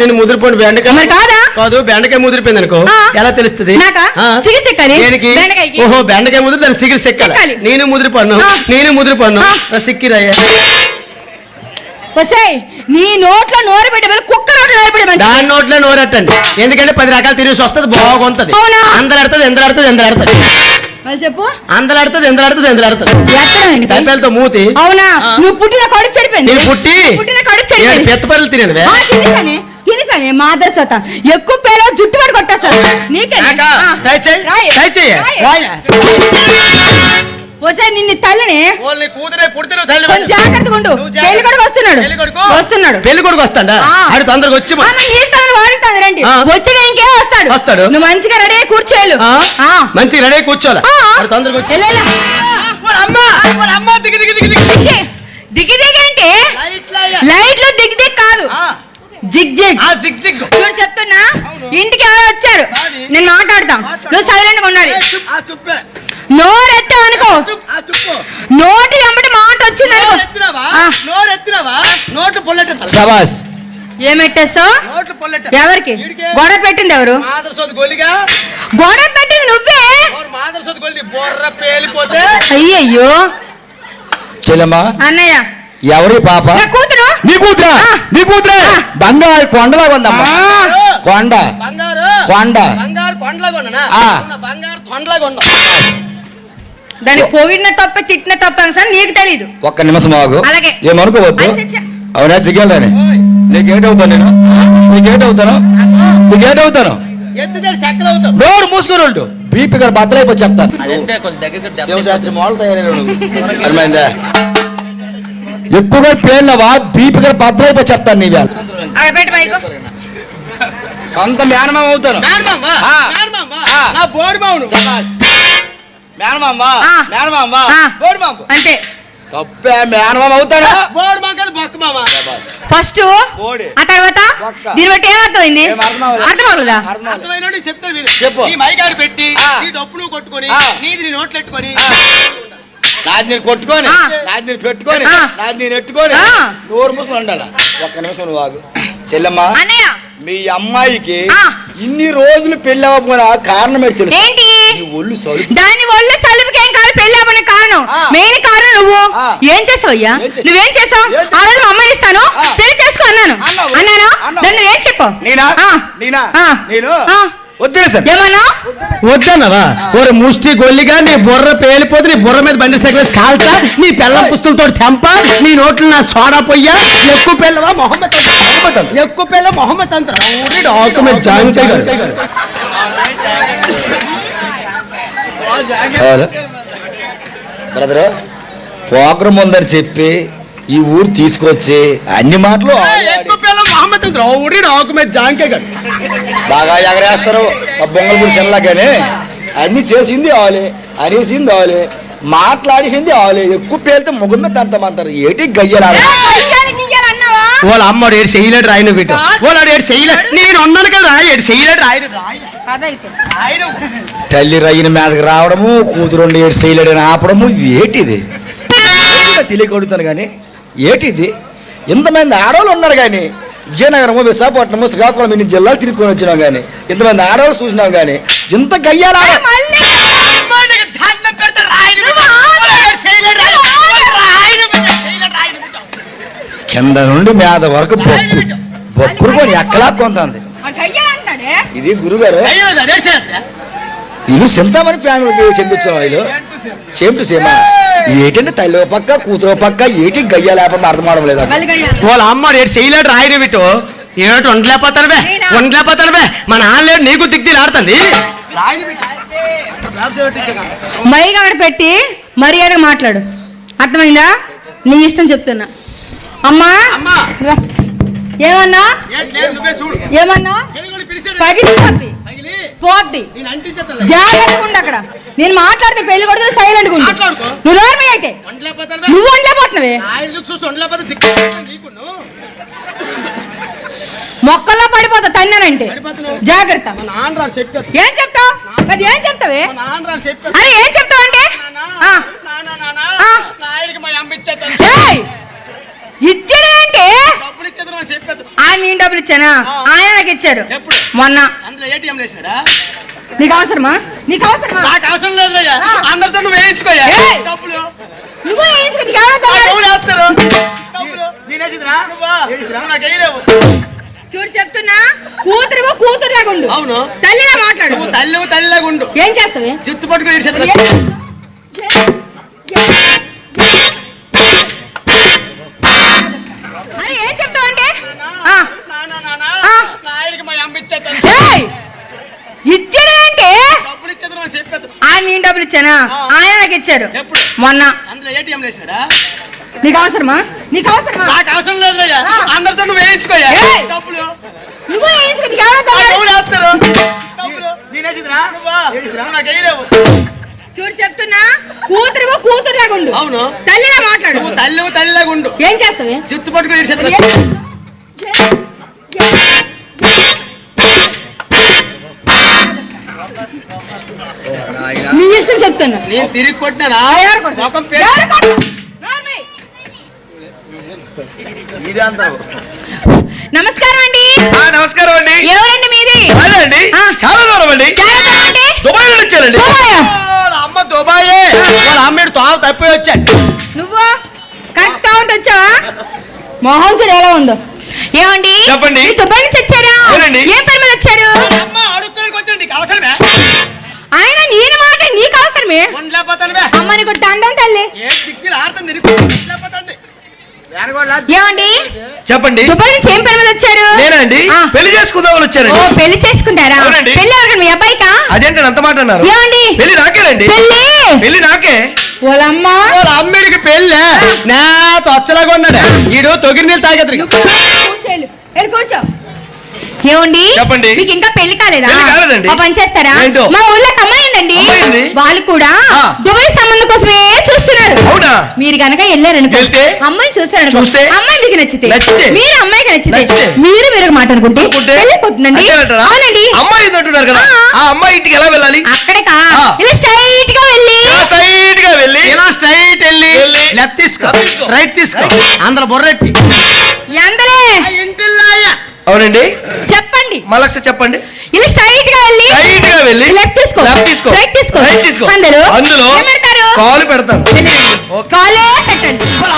నేను ముదిరిపోయిన బెండకాయ. మరి కాదా? కాదు బెండకాయ ముదిరిపోయింది అనుకో. ఆ. ఎలా తెలుస్తుంది? నాకా? చికిత్స ఎక్కాలి. దేనికి? బెండకాయకి. ఓహో బెండకాయ ముదిరి దాని సిగిరి సెక్కాలి. చెక్కాలి. నేను ముదిరిపోను. ఆ. నేను ముదిరిపోను. ఆ. సిక్కిరయ్యా. వసే నీ నోట్లో నోరు పెట్టే కుక్క నోట్లో నోరు పెట్టే మంచిది. దాని నోట్లో నోరెట్టండి. ఎందుకంటే 10 రకాలు తిరిగి వస్తుంది బాగుంటది. అవునా? అందరు ఆడుతుంది ఎందరు ఆడుతుంది ఎందరు ఆడుతుంది. మళ్ళీ చెప్పు. అందరు ఆడుతుంది ఎందరు ఆడుతుంది ఎందరు ఆడుతుంది. ఎక్కడండి? తప్పేలతో మూతి. అవునా? ఆ. నువ్వు పుట్టిన కడుపు చెడిపోయింది. నేను పుట్టి పుట్టిన కడుపు చెడిపోయింది. పెద్ద పనులు తినేది. తినేసానే మాదర్సత ఎక్కువ పేలో జుట్టు పడి కొట్టేస్తాను నీకే. వసే నిన్ను తల్లిని కూతురే పుడితే నువ్వు తల్లి. కొంచెం జాగ్రత్తగా ఉండు. పెళ్లి కొడుకు వస్తున్నాడు. వస్తున్నాడు. పెళ్లి కొడుకు వస్తాడా? ఆ. ఆడు తొందరగా వచ్చి ఆమె నీ తల్లిని వాడుతాను రండి. ఆ. వచ్చిన ఇంకే వస్తాడు. వస్తాడు. నువ్వు మంచిగా రెడీ అయ్యి కూర్చోయలు. మంచిగా రెడీ కూర్చోాలి. ఆ. ఆడు తొందరగా వచ్చి దిగి దిగి అంటే లైట్లు దిగ్ దిగ్ కాదు, జిగ్ జిగ్. చూడు చెప్తున్నా, ఇంటికి ఎవరు వచ్చారు నేను మాట్లాడతాం. నువ్వు సైలెంట్ గా ఉండాలి. నోరెత్తావు అనుకో, నోటి వెంబడి మాట వచ్చింది అనుకో. సబాస్. ఏమెట్టేస్తావు? ఎవరికి గొడవ పెట్టింది? ఎవరు గొడవ పెట్టింది? నువ్వే. అయ్యయ్యో చెల్లమ్మా అన్నయ్య, ఎవరి పాప? నా కూతురు. నీ కూతురా? నీ కూతురా? బంగారు కొండలా ఉందమ్మా. కొండ బంగారు కొండ బంగారు కొండలాగా ఆ. బంగారు తొండలాగా ఉన్నా దానికి పొగిడిన తప్ప తిట్టిన తప్ప సార్ నీకు తెలీదు. ఒక్క నిమిషం ఆగు. అలాగే. ఏమనుకోవద్దు. అచ్చచ్చ. అవునా జిగేళ్ళని నీకేటవుతాను నేను నీకేటవుతాను నీకేటవుతాను ఎత్తుతాడు చక్కలు అవుతావు. డోర్ మూసుకుని ఉండు. బీపీ గారు బద్దలైపోయి చెప్తాను. అదంటే కొంచెం దగ్గర శివశాస్త్రి మోడల్ తయారైన అర్థమైందా? ఎక్కువగా పేర్లవా బీపీ గారు బద్దలైపోయి చెప్తాను నీ వేళ అక్కడ పెట్టి మైకు. సొంత మేనమామ అవుతాను. ఆ. ఆ. నా బోడి బావును మేనమామ ఆ. మేనమామ ఆ. బోడి మామ అంతే. తప్పే మేనమామ అవుతాను. బోడి మామ బొక్క మామ ఫస్ట్ బోడి. ఆ తర్వాత ఒక్క. దీన్ని బట్టి ఏమర్థమైంది? ఏం అర్థం అవ్వలేదు. అర్థం అవ్వలేదా? అర్థమైనోడు చెప్తాను విను. చెప్పు. ఈ మైకాడు పెట్టి ఆ. ఈ డప్పు నువ్వు కొట్టుకొని ఆ. నీది నీ నోట్లు ఎట్టుకొని నాది నేను కొట్టుకొని ఆ. నాది నేను పెట్టుకొని ఆ. నాది నేను ఎట్టుకొని ఆ. నోరు మూసుకొని ఉండాలి. ఒక్క నిమిషం నువ్వు ఆగు. చెల్లెమ్మా అన్నయ్య మీ అమ్మాయికి ఆ. ఇన్ని రోజులు పెళ్లి అవ్వకపోయినా కారణం ఏంటి తెలుసు? ఏంటి? నీ ఒళ్ళు సరుకు. దాని ఒళ్ళు సలుపుకి ఏం కాదు, పెళ్లి అవ్వని కారణం. ఆ. మెయిన్ కారణం నువ్వు. ఆ. ఏం చేసావు అయ్యా? ఏం చేశావు? నువ్వేం చేసావు? ఏం ఆ రోజు మా అమ్మాయిని ఇస్తాను ఆ. పెళ్లి చేసుకో అన్నాను. అన్నావు. అన్నాను. అన్నావు. దాన్ని నువ్వేం చెప్పావు? నేనా ఆ. నేనా ఆ. నేను ఆ. వద్దేసాను. ఏమన్నా? వద్దన్నవా ఓరి ముష్టి గొల్లిగా నీ బుర్ర పేలిపోతే నీ బుర్ర మీద బండి సైకిల్ కాల్చా నీ పిల్లం పుస్తులతో తెంప నీ నోట్లు నా సోడా పొయ్యా ఎక్కువ పిల్లవా మొహమ్మద్ మొహమ్మద్ ఎక్కువ పిల్ల మొహమ్మద్ అంత డాక్యుమెంట్ జాయిన్ చేయగలరు. హలో బ్రదర్ ప్రోగ్రామ్ ఉందని చెప్పి ఈ ఊరు తీసుకొచ్చి అన్ని మాటలు ఎక్కువ పిల్ల మొహమ్మద్ అంత ఊరి డాక్యుమెంట్ జాయిన్ చేయగలరు. బాగా ఎగరేస్తారు ఆ బొంగళపూడి చెల్లగానే అన్ని చేసింది ఆలే అనేసింది ఆలే మాట్లాడేసింది ఆలే ఎక్కువ పేలితే ముగ్గురు మీద అంతమంటారు ఏటి గయ్యలా ఇయ్యాలి, గియ్యాలి అన్నావా? వాళ్ళ అమ్మడు ఏడు చేయలేడు రాయను బిడ్డ వాళ్ళు ఏడు చేయలేడు నేను ఉన్నాను కదా ఏడు చేయలేడు రాయను అదైతే తల్లి రయ్యన మీదకి రావడము కూతురు ఏడు చేయలేడని ఆపడము ఇది ఏటిది తెలియకొడుతాను కానీ ఏటిది ఇంతమంది ఆడవాళ్ళు ఉన్నారు కానీ విజయనగరము విశాఖపట్నము శ్రీకాకుళం ఇన్ని జిల్లాలు తిరుగుకొని వచ్చినాం కానీ ఇంతమంది ఆడవాళ్ళు చూసినాం కానీ ఇంత గయ్యాల మళ్ళీ కింద నుండి మీద వరకు బొక్కురు కొని ఎక్కలా కొంటుంది ఆ గయ్యాలి అంటాడే. ఇది గురుగారు వీళ్ళు చింతామణి ఫ్యామిలీకి చెందుతున్నాం వీళ్ళు సేమ్ టు సేమ్ ఏంటంటే తల్లి ఓ పక్క కూతురు ఓ పక్క ఏటి గయ్యా లేకపోతే అర్థం అవడం లేదా మళ్ళీ గయ్యాలి. వాళ్ళ అమ్మడు ఏడు చేయలేడు రాయను బిట్టు ఏమిటి ఉండలేకపోతాను ఉండలేకపోతాను మా నాన్నలేడు నీకు దిగ్ది ఆడుతుంది మైక్ అక్కడ పెట్టి మర్యాదగా మాట్లాడు. అర్థమైందా? నీ ఇష్టం చెప్తున్నా. అమ్మా అమ్మా రా. ఏమన్నా చూడు ఏమన్నా ఎలుగులు పిలిచాడు. పగిలిపోద్ది పగిలి పోద్ది. నేను అంటించేస్తాను. జాగ్రత్తగా ఉండు అక్కడ. నేను మాట్లాడితే పెళ్లి కొడుకు సైలెంట్ గా ఉండు. మాట్లాడుకో. నువ్వు నోర్మై అయితే వండలేకపోతాను నువ్వు వండలేకపోతున్నావే. ఆయన చూసి వండలేకపోతే దిక్కు నీకును మొక్కల్లో పడిపోతా తన్నానంటే. పడిపోతున్నావు. జాగ్రత్త. మా నాన్న రాడు చెప్పేది. ఏం చెప్తావు? అది ఏం చెప్తావే? మా నాన్న రాడు చెప్పేది. అరే ఏం చెప్తావు అంటే ఆ. ఆ. నాయుడికి మా అమ్మ ఇచ్చేద్దాం. ఏయ్! ఇచ్చాడు ఏంటి? డబ్బులు ఇచ్చేద్దాం అని చెప్పేది. ఆయన నేను డబ్బులు ఇచ్చానా? ఆయన నాకు ఇచ్చారు ఎప్పుడు? మొన్న. అందులో ఏటీఎం లేచినాడా? నీకు అవసరమా? నీకు అవసరమా? నాకు అవసరం లేదు అయ్యా. ఆ. అందరితో నువ్వు వేయించుకోయా ఏయ్! డబ్బులు. నువ్వు వేయించుకో, నీకు ఎవరో ఆ కావాలి? డబ్బులు వేస్తారు. డబ్బులు. నువ్వా? నువ్వు నాకు వేయలేవు. చూడు చెప్తున్నా, కూతురులాగా ఉండు. అవును. తల్లిలా మాట్లాడు. నువ్వు తల్లిలాగా ఉండు. ఏం చేస్తావే? జుత్తు పట్టుకుని ఇడిచేస్తా. అరే ఏం చెప్తావు అంటే ఆ. ఆ. నాయుడికి మా అమ్మ ఇచ్చేద్దాం. ఏయ్! ఇచ్చాడు ఏంటి? డబ్బులు ఇచ్చేద్దాం అని చెప్పేది. ఆయన నేను డబ్బులు ఇచ్చానా? ఆ. ఆయన నాకు ఇచ్చారు ఎప్పుడు? మొన్న. అందులో ఏటీఎం లేచినాడా? నీకు అవసరమా? నీకు అవసరమా? నాకు అవసరం లేదు అయ్యా. ఆ. అందరితో నువ్వు వేయించుకోయా ఏయ్! డబ్బులు. నువ్వు వేయించుకో, నీకు ఎవరో ఆ కావాలి? డబ్బులు వేస్తారు. డబ్బులు. నువ్వా? నువ్వు నాకు వేయలేవు. చూడు చెప్తున్నా, కూతురులాగా ఉండు. అవును. తల్లిలా మాట్లాడు. నువ్వు తల్లిలాగా ఉండు. ఏం చేస్తావే? జుత్తు పట్టుకుని ఇడిచేస్తా. నీ ఇష్టం చెప్తున్నా. నేను తిరిగి కొట్టినా ఎవరు కొడతారు? ముఖం పేరు ఎవరు కొడతారు? నోర్మై. నమస్కారం అండి. నమస్కారం అండి ఎవరండి మీది? అదండి ఆ. చాలా దూరం అండి చాలా దూరం అండి. దుబాయ్ నుండి వచ్చానండి దుబాయా? వాళ్ళ అమ్మ దుబాయే వాళ్ళ అమ్మేడు తావు తప్పిపోయి వచ్చాడు నువ్వు కరెక్ట్ కౌంట్ వచ్చావా? మొహం చూడు ఎలా ఉందో. ఏమండి? చెప్పండి. మీరు దుబాయ్ నుంచి వచ్చారా? అవునండి. ఏ పని మీద మే అమ్మ నీకు దండం తల్లి ఏమండి చెప్పండి దుబాయ్ నుంచి ఏం పని మీద వచ్చారు? నేనండి ఆ. పెళ్లి చేసుకుందాం ఓ వచ్చానండి. పెళ్లి చేసుకుంటారా? అవునండి. పెళ్లి ఎవరికి మీ అబ్బాయికా? అదేంటని అంత మాట అన్నారు? ఏమండి పెళ్లి నాకేనండి. పెళ్లి పెళ్లి నాకే. ఓలమ్మా వాళ్ళ అమ్మడికి పెళ్ళే నా తొచ్చలాగా ఉన్నాడు ఈడు తొగిరి నీళ్ళు తాగేద్దరు కూర్చోండి. వెళ్ళి కూర్చో. ఏమండి చెప్పండి. మీకు ఇంకా పెళ్లి కాలేదా? పెళ్లి కాలేదండి. ఓ పని చేస్తారా? ఏంటో? మా ఊళ్ళో ఒక అమ్మాయి ఉందండి. అమ్మాయి ఉంది. వాళ్ళు కూడా ఆ. దుబాయ్ సంబంధం కోసమే చూస్తున్నారు. అవునా? మీరు గనక వెళ్ళారనుకో వెళ్తే? అమ్మాయిని చూసారనుకో చూస్తే? అమ్మాయి మీకు నచ్చితే నచ్చితే? మీరు అమ్మాయికి నచ్చితే నచ్చితే? మీరు వేరొక మాట అనుకుంటే అనుకుంటే? వెళ్ళిపోతుందండి. అంతేనంటారా? అవునండి. అమ్మాయి ఉంది అంటున్నారు కదా, ఆ. ఆ అమ్మాయి ఇంటికి ఎలా వెళ్ళాలి? అక్కడికా ఆ. ఇలా స్ట్రైట్ గా వెళ్ళి స్ట్రైట్ గా వెళ్ళి ఇలా స్ట్రైట్ వెళ్ళి వెళ్ళి లెఫ్ట్ తీసుకో లెఫ్ట్ తీసుకో. రైట్ తీసుకో అందులో బొర్రెట్టి ఎందలే అవునండి. చెప్పండి. మళ్ళొకసారి చెప్పండి. ఇలా స్ట్రైట్ గా వెళ్ళి స్ట్రైట్ గా వెళ్ళి లెఫ్ట్ తీసుకో లెఫ్ట్ తీసుకో రైట్ తీసుకో రైట్ తీసుకో అందులో అందులో ఏం పెడతారు? కాలు పెడతాను. ఓకే. కాలే పెట్టండి. వాళ్ళ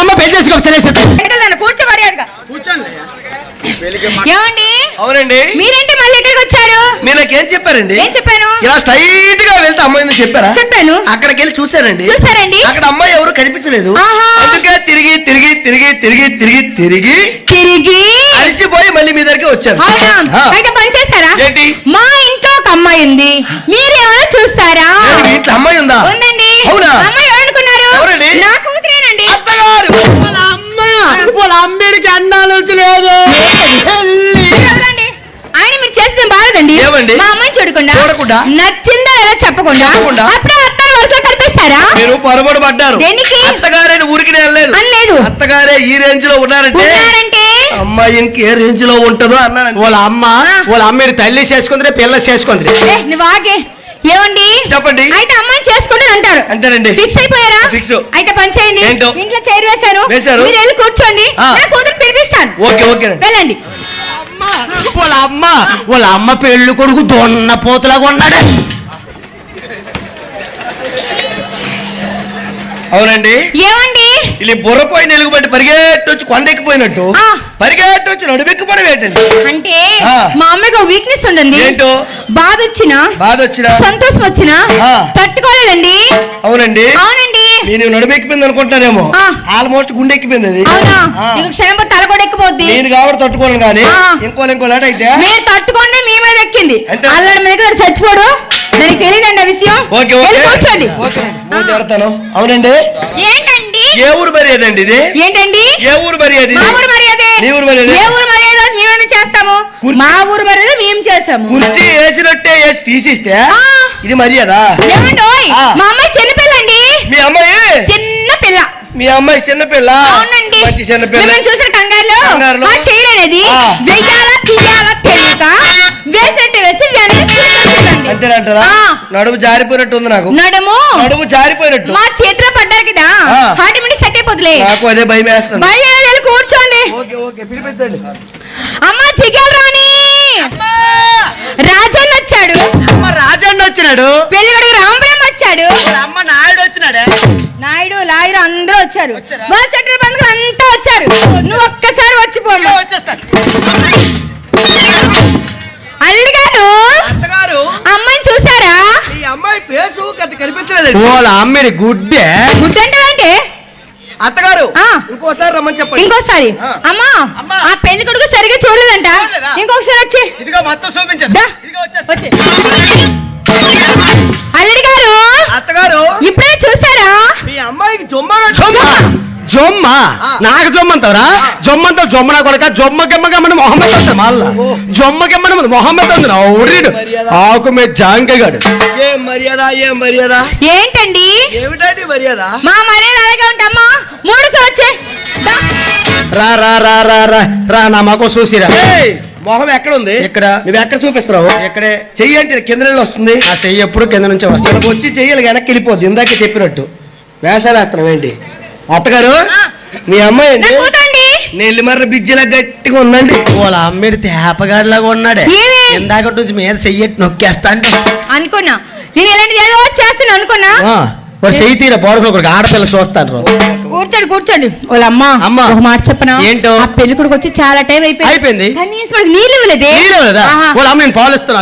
అమ్మ పెళ్లి చేసుకో సరేసేద్దాం పెట్టలేను, కూర్చోమర్యాదగా. ఏమండి అవునండి. మీరేంటి మళ్ళీ ఇక్కడికి వచ్చారు? మీరు నాకేం చెప్పారండి? ఏం చెప్పాను? ఇలా స్ట్రైట్ గా వెళ్తే అమ్మాయిని చెప్పారా? చెప్పాను. అక్కడికి వెళ్ళి చూశారండి. చూసారండి? అక్కడ అమ్మాయి ఎవరు కనిపించలేదు. ఆహా. అందుకే తిరిగి తిరిగి తిరిగి తిరిగి తిరిగి తిరిగి తిరిగి అలసిపోయి మళ్ళీ మీ దగ్గరికి వచ్చాను. అవునా? ఆ. అయితే పని చేస్తారా? ఏంటి? మా ఇంట్లో ఒక అమ్మాయి ఉంది, మీరేమైనా చూస్తారా? ఏంటి, మీ ఇంట్లో అమ్మాయి ఉందా? ఉందండి. అవునా? అమ్మాయి ఎవరనుకున్నారు? ఎవరండి? నా కూతురేనండి. అత్తగారు. వాళ్ళ అమ్మడికి అన్నాలు లేదు ఎవరండి? ఆయన మీరు చేసిన బాగోదండి. ఏమండి? మా అమ్మాయిని చూడకుండా చూడకుండా? నచ్చిందా లేదా చెప్పకుండా చెప్పకుండా? అప్పుడే అత్తని వరుస కల్పిస్తారా? మీరు పొరపాటు పడ్డారు. దేనికి? అత్తగారే ఊరికి వెళ్ళలేదు. అనలేదు. అత్తగారే ఈ రేంజ్ లో ఉన్నారంటే ఉన్నారంటే అమ్మాయి ఇంకే రేంజ్ లో ఉంటుందో అన్నాను. వాళ్ళ అమ్మడి తల్లి చేసుకుందరే పిల్ల చేసుకుందరే ఏ, నువ్వు ఆగే. ఏమండి చెప్పండి. అయితే అమ్మాయిని చేసుకుంటే అంటారు. అంతేనండి. ఫిక్స్ అయిపోయారా? ఫిక్స్. అయితే పని చేయండి. ఏంటో? ఇంట్లో చైర్ వేశాను. వేశారు. మీరు వెళ్ళి కూర్చోండి. ఆ. నా కూతురు పిలిపిస్తాను. ఓకే ఓకేనండి. వెళ్ళండి. వాళ్ళ అమ్మ పెళ్లి కొడుకు దొన్న పోతులాగా ఉన్నాడు అవునండి. ఏమండి ಇಲ್ಲಿ బుర్రపోయిన ఎలుగుబట్టి పరిగెట్టి వచ్చి కొండెక్కిపోయినట్టు ఆ. పరిగెట్టి వచ్చి నడుమెక్కిపోవడం ఏంటండి? అంటే ఆ. మా అమ్మకి ఒక వీక్నెస్ ఉంటుంది. ఏంటో? బాధ వచ్చినా బాధ వచ్చినా సంతోషం వచ్చినా ఆ. తట్టుకోలేదండి. అవునండి. అవునండి. నేను నడుమెక్కిపోయింది అనుకుంటానేమో, ఆ. ఆల్మోస్ట్ గుండె ఎక్కిపోయింది అది. అవునా? ఆ. నీకు క్షణం తల కూడా ఎక్కిపోద్ది. నేను కాబట్టి తట్టుకోను కానీ ఆ. ఇంకో లేట్ అయితే మీరు తట్టుకోండి, మీ మీద ఎక్కింది. అంటే? అల్లరి మీద కూడా చచ్చిపోడు. దానికి తెలియదండి ఆ విషయం. ఓకే వెళ్ళి ఓకే కూర్చోండి. ఓకేనండి. పెడతాను. అవునండి. ఏంటండి? ఏ ఊరు మర్యాదండి ఇది? ఏంటండి? ఏ ఊరు మర్యాద ఇది? మా ఊరు మర్యాదే. నీ ఊరు మర్యాదే? ఏ ఊరు మర్యాద మేమేమైనా చేస్తాము. మా ఊరు మర్యాద మేము చేస్తాము. కుర్చీ వేసినట్టే వేసి తీసిస్తే ఆ. ఇది మర్యాద? ఏమండోయ్? ఆ. మా అమ్మాయి చిన్నపిల్లండి. మీ అమ్మాయి చిన్న పిల్ల. మీ అమ్మాయి చిన్నపిల్ల? అవునండి. మంచి చిన్నపిల్ల. మేము చూసిన కంగారులో కంగారులో? ఆ చైర్ అనేది ఆ. వెయ్యాలా తీయాలా తెలియక వేసినట్టు వేసి వెనక్కి తీసుకొచ్చిందండి. అంతేనంటారా? ఆ. నడుము జారిపోయినట్టు ఉంది నాకు. నడుము నడుము జారిపోయినట్టు. మా చేతిలో పడ్డారు కదా, ఆ. ఆటోమేటిక్ సెట్ అయిపోతులే. నాకు అదే భయం వేస్తుంది. బయలు కూర్చోండి. ఓకే ఓకే పిలిపించండి. అమ్మ చికెన్ రాణి రాజన్న వచ్చాడు. రాజన్న వచ్చినాడు పెళ్ళిగడుగు రాంబయ్య వచ్చాడు. అమ్మ నాయుడు వచ్చినాడే నాయుడు లాయరు అందరూ వచ్చారు. వాళ్ళ చెట్టు బంధువులు అంతా వచ్చారు. నువ్వు ఒక్కసారి వచ్చిపోమ్మా. అల్లుడు గారు అత్తగారు అమ్మాయిని చూసారా? ఈ అమ్మాయి ఫేసు గట్టి కనిపించలేదు. వాళ్ళ అమ్మడి గుడ్డే గుడ్డంటే అత్తగారు ఆ. ఇంకోసారి రమ్మని చెప్పండి. ఇంకోసారి ఆ. అమ్మా అమ్మా. ఆ పెళ్లి కొడుకు సరిగా చూడలేదంట. చూడలేదా? ఇంకొకసారి వచ్చి ఇదిగో మొత్తం చూపించండి. దా. ఇదిగో వచ్చేస్తా. వచ్చి అల్లుడు గారు అత్తగారు ఇప్పుడే చూసారా? మీ అమ్మాయికి జొమ్మ జొమ్మ ఆ. నాకు జొమ్మంటారా? జొమ్మంతా జొమ్మన కొడక జొమ్మ గిమ్మ గమ్మని మొహమ్మద్ అంటారు మళ్ళా జొమ్మ గిమ్మని మొహమ్మద్ అంది ఊరిడు ఆకు మీద జాంకగాడు. ఏం మర్యాద ఏం మర్యాద? ఏంటండి ఏమిటండి మర్యాద? మా మర్యాద అలాగే ఉంటామ్మా. మూడు వచ్చే రా రా రా రా రా రా నా మాకు చూసిరా ఏయ్, మొహం ఎక్కడ ఉంది? ఇక్కడ. నువ్వు ఎక్కడ చూపిస్తున్నావు? ఇక్కడే చెయ్యి అంటే కింద నీళ్ళు వస్తుంది. ఆ చెయ్యి ఎప్పుడు కింద నుంచి వస్తాడు. మనకు వచ్చి చెయ్యాలి వెనక్కి వెళ్ళిపోద్ది. ఇందాకే చెప్పినట్టు వేషాలు వేస్తున్నావు ఏంటి? అత్తగారు ఆ. మీ అమ్మాయి నా కూతండి నెల్లిమర్ర బిజ్జిలా గట్టిగా ఉందండి. వాళ్ళ అమ్మడి తేపగాడిలాగా ఉన్నాడే. ఏమి? ఇందాక నుంచి మీద చెయ్యట్టి నొక్కేస్తా అంటే అనుకున్నా. నేను ఇలాంటిది ఏదో చేస్తాను అనుకున్నా. చెయ్యి తీరా బోడకు ఒకరికి ఆడపిల్ల చూస్తాను. కూర్చోండి కూర్చోండి వాళ్ళమ్మా అమ్మా. ఒక మాట చెప్పనా ఏంటో? ఆ పెళ్లి కొడుకు వచ్చి చాలా టైం అయిపోయింది. అయిపోయింది కనీసం వాడికి నీళ్ళు ఇవ్వలేదే వాళ్ళ అమ్మ నేను పాలిస్తున్నా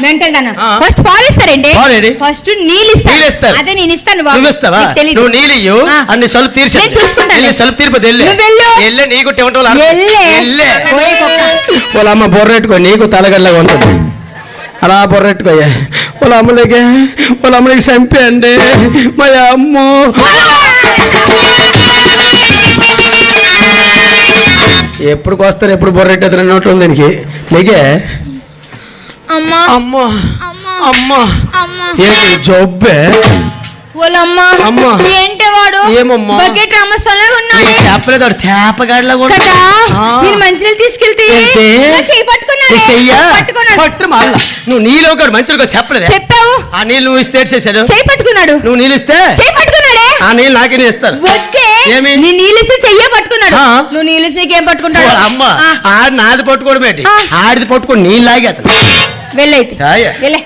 మెంటల్ దానా ఆ. ఫస్ట్ పాలు ఇస్తారండి పాలేది? ఫస్ట్ నీళ్ళు నీళ్ళు ఇస్తారు. అదే నేను ఇస్తాను బాబు. నువ్వు ఇస్తావా నీకు తెలీదు. నువ్వు నీళ్ళు ఇయ్యు ఆ. అన్ని సలుపు తీర్చి నేను చూసుకుంటాను. సలుపు తీరిపోతే నువ్వు వెళ్ళు. వెళ్ళే నీకు టివటం వెళ్ళే. పోయే కుక్క. వాళ్ళ అమ్మ బొర్రెట్టుకో నీకు తలగడ్డలాగా ఉంటుంది అలా బొర్రెట్టుకోయ్యా వాళ్ళ అమ్మలకి చంపేయండి మా అమ్మ ఎప్పుడు వస్తారు ఎప్పుడు బొర్రెట్టేది నోట్లో దీనికి లేకే అమ్మా అమ్మ అమ్మా. అమ్మ అమ్మా ఏంటి జబ్బే వాళ్ళమ్మా అమ్మా. ఏంటి వాడు ఏమమ్మా? బకెట్ రమ్మసలా ఉన్నాడు నీకు చెప్పలేదు వాడు తేపగాడిలా కూడా కదా ఆ. నేను మంచినీళ్ళు తీసుకెళ్తే ఏంటి? నా చెయ్యి పట్టుకున్నాడు చెయ్యా పట్టుకున్నాడు పట్టు మళ్ళా నువ్వు నీళ్ళు ఒకటి మంచిగా చెప్పలేదు చెప్పావు ఆ నీళ్ళు నువ్వు ఇస్తే చేశాడు చెయ్యి పట్టుకున్నాడు నువ్వు నీళ్ళు ఇస్తే చెయ్యి పట్టుకున్నాడే ఆ నీళ్ళు నాకే ఇస్తారు వద్దే ఏమి? నీ నీళ్ళిస్తే చెయ్యే పట్టుకున్నాడు ఆ. నువ్వు నీళ్ళిస్తే నీకేం పట్టుకుంటాడు ఓ అమ్మ ఆ, ఆడి నాది పట్టుకోవడం ఏంటి ఆ. ఆడిది పట్టుకొని నీళ్ళు లాగి అతను వెళ్ళైతే ఛాయ. వెళ్ళే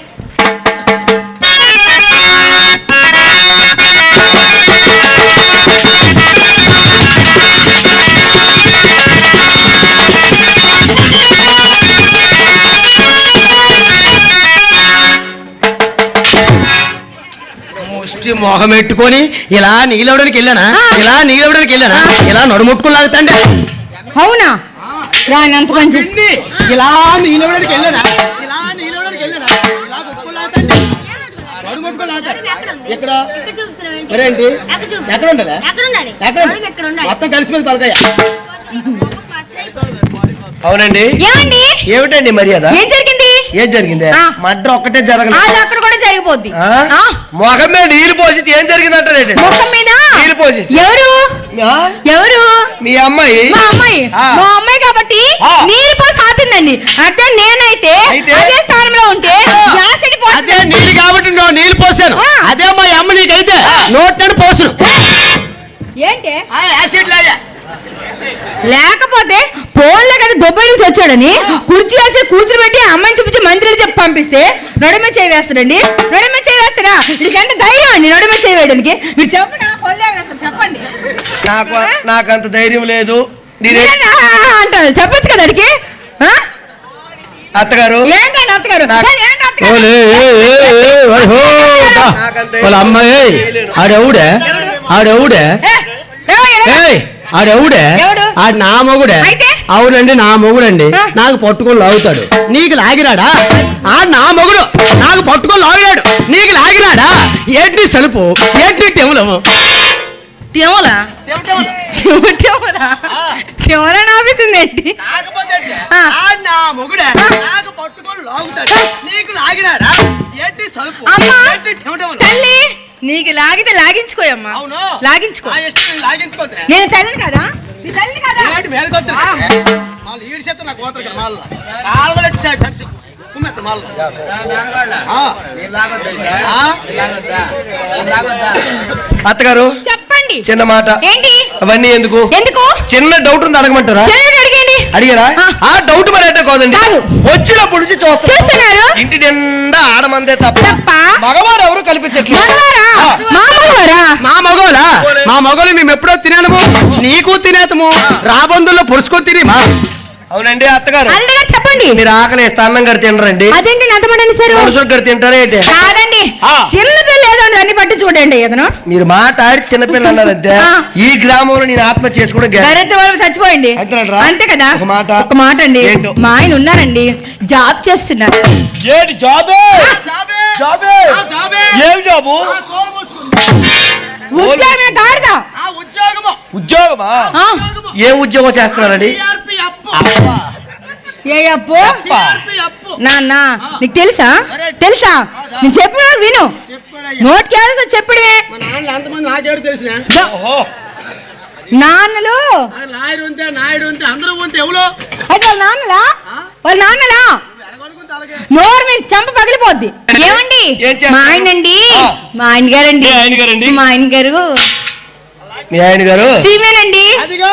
ముష్టి మొహం పెట్టుకొని ఇలా నీళ్ళవడానికి వెళ్ళానా ఆ. ఇలా నీళ్ళవడానికి వెళ్ళానా ఇలా నడుముట్టుకుని లాగుతాండి అవునా రాని అంత మంచి ఇలా నీళ్ళవడానికి వెళ్ళానా ఇలా నీళ్ళవడానికి వెళ్ళానా ఇలా కొట్టుకుని లాగుతాండి నడుముట్టుకుని లాగుతాడు ఎక్కడ మరేంటి ఎక్కడ ఉండాలి ఎక్కడ ఉండాలి? మొత్తం కలిసిపోయింది పలకయ్య అవునండి ఏమండి ఏమిటండి మర్యాద ఏం జరిగింది ఏం జరిగింది ఆ. మడ్ర ఒక్కటే జరగలేదు అది అక్కడ కూడా జరిగిపోద్ది ఆ? ఆ, మొఖం మీద నీళ్ళు పోసి ఏం జరిగిందంటే ముఖం మీద నీళ్ళు పోసి ఎవరు ఎవరు మీ అమ్మాయి మా అమ్మాయి ఆ. మా అమ్మాయి కాబట్టి ఆ. నీళ్ళు పోసి ఆపిందండి అదే నేనైతే అయితే? అదే స్థానంలో ఉంటే గ్లాస్ ఎట్టి పోసి- అదే నీళ్ళు కాబట్టి నువ్వు నీళ్ళు పోసాను ఆ. అదే మా అమ్మ నీకైతే నోట్లను పోసును ఏంటి యాసిడ్ లాగా లేకపోతే పోన్లే కదా దుబాయ్ నుంచి వచ్చాడని కుర్చీ వేసి కూర్చుని పెట్టి అమ్మాయిని చూపించి మంత్రులు చెప్పి పంపిస్తే నడుమ చేయి వేస్తాడండి నడుమ చేయి వేస్తాడా వీడికి ఎంత ధైర్యం అండి నడుమ చేయి వేయడానికి మీరు చెప్పండి పొల్లే వేస్తారు చెప్పండి నాకంత ధైర్యం లేదు నేనే నేనా అంటారు చెప్పొచ్చు కదా అడిగి అత్తగారు ఏంటండి అత్తగారు నాకు- ఏంటి అత్తగారు? ఓలే, వాళ్ళ అమ్మాయి ఆడెవుడే ఆడెవుడే ఏ, ఏమయ్య? ఏయ్ ఆడెవుడే ఎవడు? ఆడు నా మొగుడే అయితే? అవునండి నా మొగుడండి ఆ. నాకు పట్టుకొని లాగుతాడు నీకు లాగిరాడా ఆడు నా మొగుడు నాకు పట్టుకొని లాగాడు నీకు లాగిరాడా ఏంటి సలుపు ఏంటి తెములము తిమలా తిమలా ఆఫీసింది ఏంటి ఆ. నా మొగుడే నాకు పట్టుకొని లాగుతాడు నీకు లాగిరాడా ఏంటి సలుపు అమ్మా ఏంటి తెముటములు? తల్లి నీకు లాగితే లాగించుకోయమ్మా అవును. లాగించుకో ఆ ఇష్టం నేను లాగించుకోతే నేను తల్లిని కదా నీ తల్లిని కదా ఏంటి మేలుకొత్తురు? వాళ్ళు ఈడు చేస్తే నాకు పోతారు ఇక్కడ మాల్లో. కాలువలెట్టి సా- కలిసి కుమ్మేస్తారు మాల్లో. ఆ. ఆ? అత్తగారు చెప్పండి చిన్న మాట ఏంటి అవన్నీ ఎందుకు ఎందుకు చిన్న డౌట్ ఉంది అడగమంటారా చిన్నది అడిగండి అడిగారా ఆ. ఆ డౌట్ మరి అంటే కాదండి కాదు. వచ్చినప్పుడు నుంచి చూస్తున్నారు? ఇంటి నిండా ఆడమందే తప్ప తప్ప? మగవారు ఎవరు కల్పించట్లేదు మగవారా ఆ. మా మగవారా మా మగోలా మా మగోలు మేము ఎప్పుడో తినేము నీకు తినేతము రాబందుల్లో పొడుచుకొని తినేమా అవునండి అత్తగారు అల్లగా చెప్పండి మీరు ఆకలి అన్నం గడి తినరండి అదేంటి అంతమంది సార్ మనుషులు గడి తింటారా ఏంటి కాదండి ఆ. చిన్న పిల్ల ఏదో అన్ని పట్టి చూడండి ఏదను మీరు మాట్లాడి చిన్నపిల్ల అన్నారంతే ఆ. ఈ గ్రామంలో నేను ఆత్మహత్య చేసుకోవడం గ్యారెంటీ. డైరెక్ట్ వాళ్ళు చచ్చిపోయింది అంతేనంటారా? అంతే కదా ఒక మాట. ఒక మాట అండి ఏంటో? మా ఆయన ఉన్నారండి జాబ్ చేస్తున్నారు ఏంటి జాబే జాబే ఏం జాబు ఉద్యోగమే గాడిద ఉద్యోగమా ఆ. ఏం ఉద్యోగం చేస్తున్నారండి ఏ అప్పు నాన్న నీకు తెలుసా తెలుసా నేను చెప్పిన విను నోటికి ఏదో చెప్పడమే ఎంతమంది నాకేడు తెలిసిన ఓహో నాన్నలు లాయర్ ఉంటే నాయుడు ఉంటే అందరూ ఉంటే ఎవరు అయితే వాళ్ళ నాన్నలా వాళ్ళ నాన్నలా నోరు మీద చంప పగిలిపోద్ది ఏమండి ఏం చేస్తారు? మా ఆయన అండి ఆ. మా ఆయన గారండి ఏ ఆయన గారండి? మా ఆయన గారు మీ ఆయన గారు సీమేనండి. అదిగో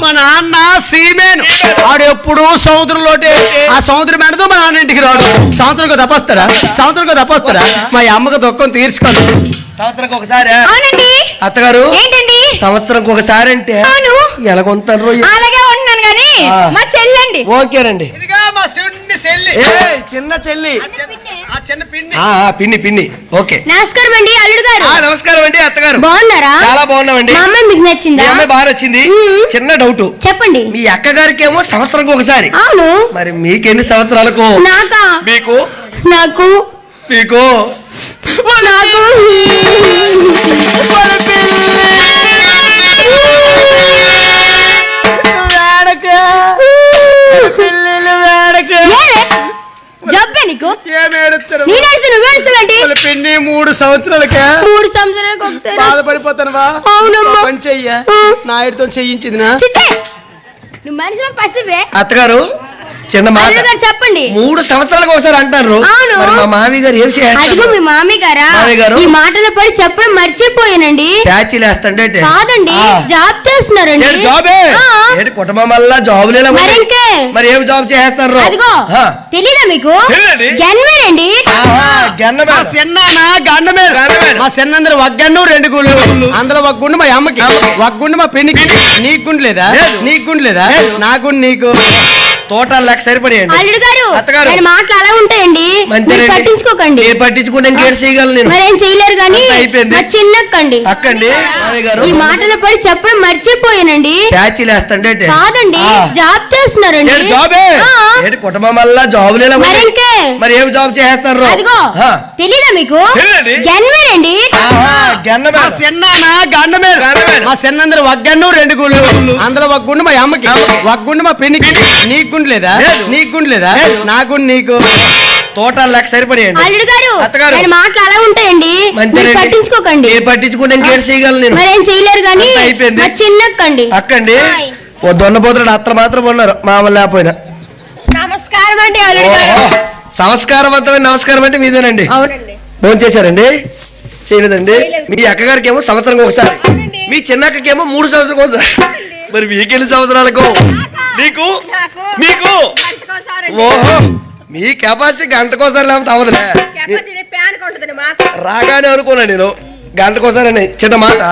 మా నాన్న సీమేన్ ఆడు ఎప్పుడు సముద్రంలోటే ఆ సముద్రం మేడతో మా నాన్న ఇంటికి రాడు. సంవత్సరంగా తప్పొస్తారా మా అమ్మకు దుఃఖం తీర్చుకోదు. సంవత్సరానికి ఒకసారి అవునండి. అత్తగారు ఏంటండి? సంవత్సరంకి ఒకసారి అంటే అవును. ఎలాగొంటారు? అలాగే ఉన్నాను గాని మా చెల్లండి. ఓకేనండి. ఇదిగా మా చిన్న చెల్లి, చిన్న చెల్లి, ఆ చిన్న పిన్ని. పిన్ని పిన్ని. ఓకే. నమస్కారం అండి అల్లుడు గారు. నమస్కారం అండి అత్తగారు. బాగున్నారా? చాలా బాగున్నామండి. మా అమ్మాయి మీకు నచ్చిందా? మీ అమ్మాయి బాగా నచ్చింది. చిన్న డౌట్ చెప్పండి. మీ అక్క గారికి ఏమో సంవత్సరంకి ఒకసారి. అవును. మరి మీకెన్ని సంవత్సరాలకు? నాకా? మీకు నాకు మీకు నాకు జబ్బే నీకు? ఏమేడుస్తారు నేను ఏడుస్తా, నువ్వు ఏడుస్తావేంటి? పిన్ని 3 సంవత్సరాలకే 3 సంవత్సరాలకు ఒకసారి. బాధపడిపోతానువా? అవునమ్మా. పని చెయ్య నాయుడుతో చెయ్యించిందినా? చిచ్చే! నువ్వు మనిషి పసివే. అత్తగారు చిన్న మాట. అల్లుడు గారు చెప్పండి. 3 సంవత్సరాలకు ఒకసారి అంటారు. అవును. మరి మా మామి గారు ఏం అదిగో మీ మామయ్య గారా? మామయ్య గారు? ఈ మాటలు పడి చెప్పడం మర్చిపోయానండి. ప్యాచీలు వేస్తంటే కాదండి, జాబ్ చేస్తున్నారండి. జాబే ఆ. ఏంటి కుటుంబం వల్ల జాబులేలా ఉంది? మరి ఇంకే? మరి ఏం జాబ్ చేస్తారు? అదిగో తెలీదా మీకు? తెలీదండి. గన్మేనండి. మా చిన్నాన్న గండమేరు. మా చిన్నందరూ వగ్గండు 2 గుళ్ళు. అందులో వగ్గుండు మా అమ్మకి, వగ్గుండు మా పెన్నికి. నీకు గుండు లేదా? నీకు గుండు లేదా? నా గుండు నీకు. తోటలు లెక్క సరిపడేయండి. అల్లుడు గారు, అత్తగారు. ఆయన మాటలు అలా ఉంటాయండి. మీరు పట్టించుకోకండి. ఏ పట్టించుకుంటే ఇంకేం చేయగలను నేను? మరేం చేయలేరు గాని అంతా అయిపోయింది. మా చిన్నక్కండి. అక్కండి మామయ్య గారు. ఈ మాటలు పడి చెప్పడం మర్చిపోయానండి. ప్యాచీలు వేస్తంటే కాదండి, జాబ్ చేస్తున్నారండి. జాబే ఆ. ఏంటి కుటుంబం వల్ల జాబులేలా మరి ఉంది? ఇంకే? మరి ఏం జాబ్ చేస్తారు? అదిగో తెలీదా మీకు? తెలీదండి. గన్మేనండి. మా చిన్నాన్న గండమేరు. మా చిన్నందరూ వగ్గండు 2 గుళ్ళు. అందులో వగ్గుండు మా అమ్మకి, వగ్గుండు మా పెన్నికి. నీకు గుండు లేదా? నీకు గుండు లేదా? నా గుండు నీకు. తోటలు లెక్క సరిపడేయండి. అల్లుడు గారు, అత్తగారు. ఆయన మాటలు అలా ఉంటాయండి. మీరు పట్టించుకోకండి. ఏ పట్టించుకుంటే ఇంకేం చేయగలను నేను? మరేం చేయలేరు గాని అంతా అయిపోయింది. మా చిన్నక్కండి. అక్కండి ఓ దొన్నపోతుడు అత్తలు మాత్రం ఉన్నారు మామూలు లేకపోయినా. నమస్కారం అండి అల్లుడు గారు. సంస్కారవంతమైన నమస్కారం అంటే మీదేనండి. అవునండి. ఫోన్ చేశారండి? చేయలేదండి. మీ అక్కగారికి ఏమో సంవత్సరం ఒకసారి, మీ చిన్నక్కకేమో 3 సంవత్సరాలకు ఒకసారి. మరి మీకెన్ని సంవత్సరాలకు? మీకు మీకు ఓహో మీ కెపాసిటీ గంటకోసారి లేకపోతే అవదులే. రాగానే అనుకున్నా నేను గంటకోసారి అని. చిన్న మాట.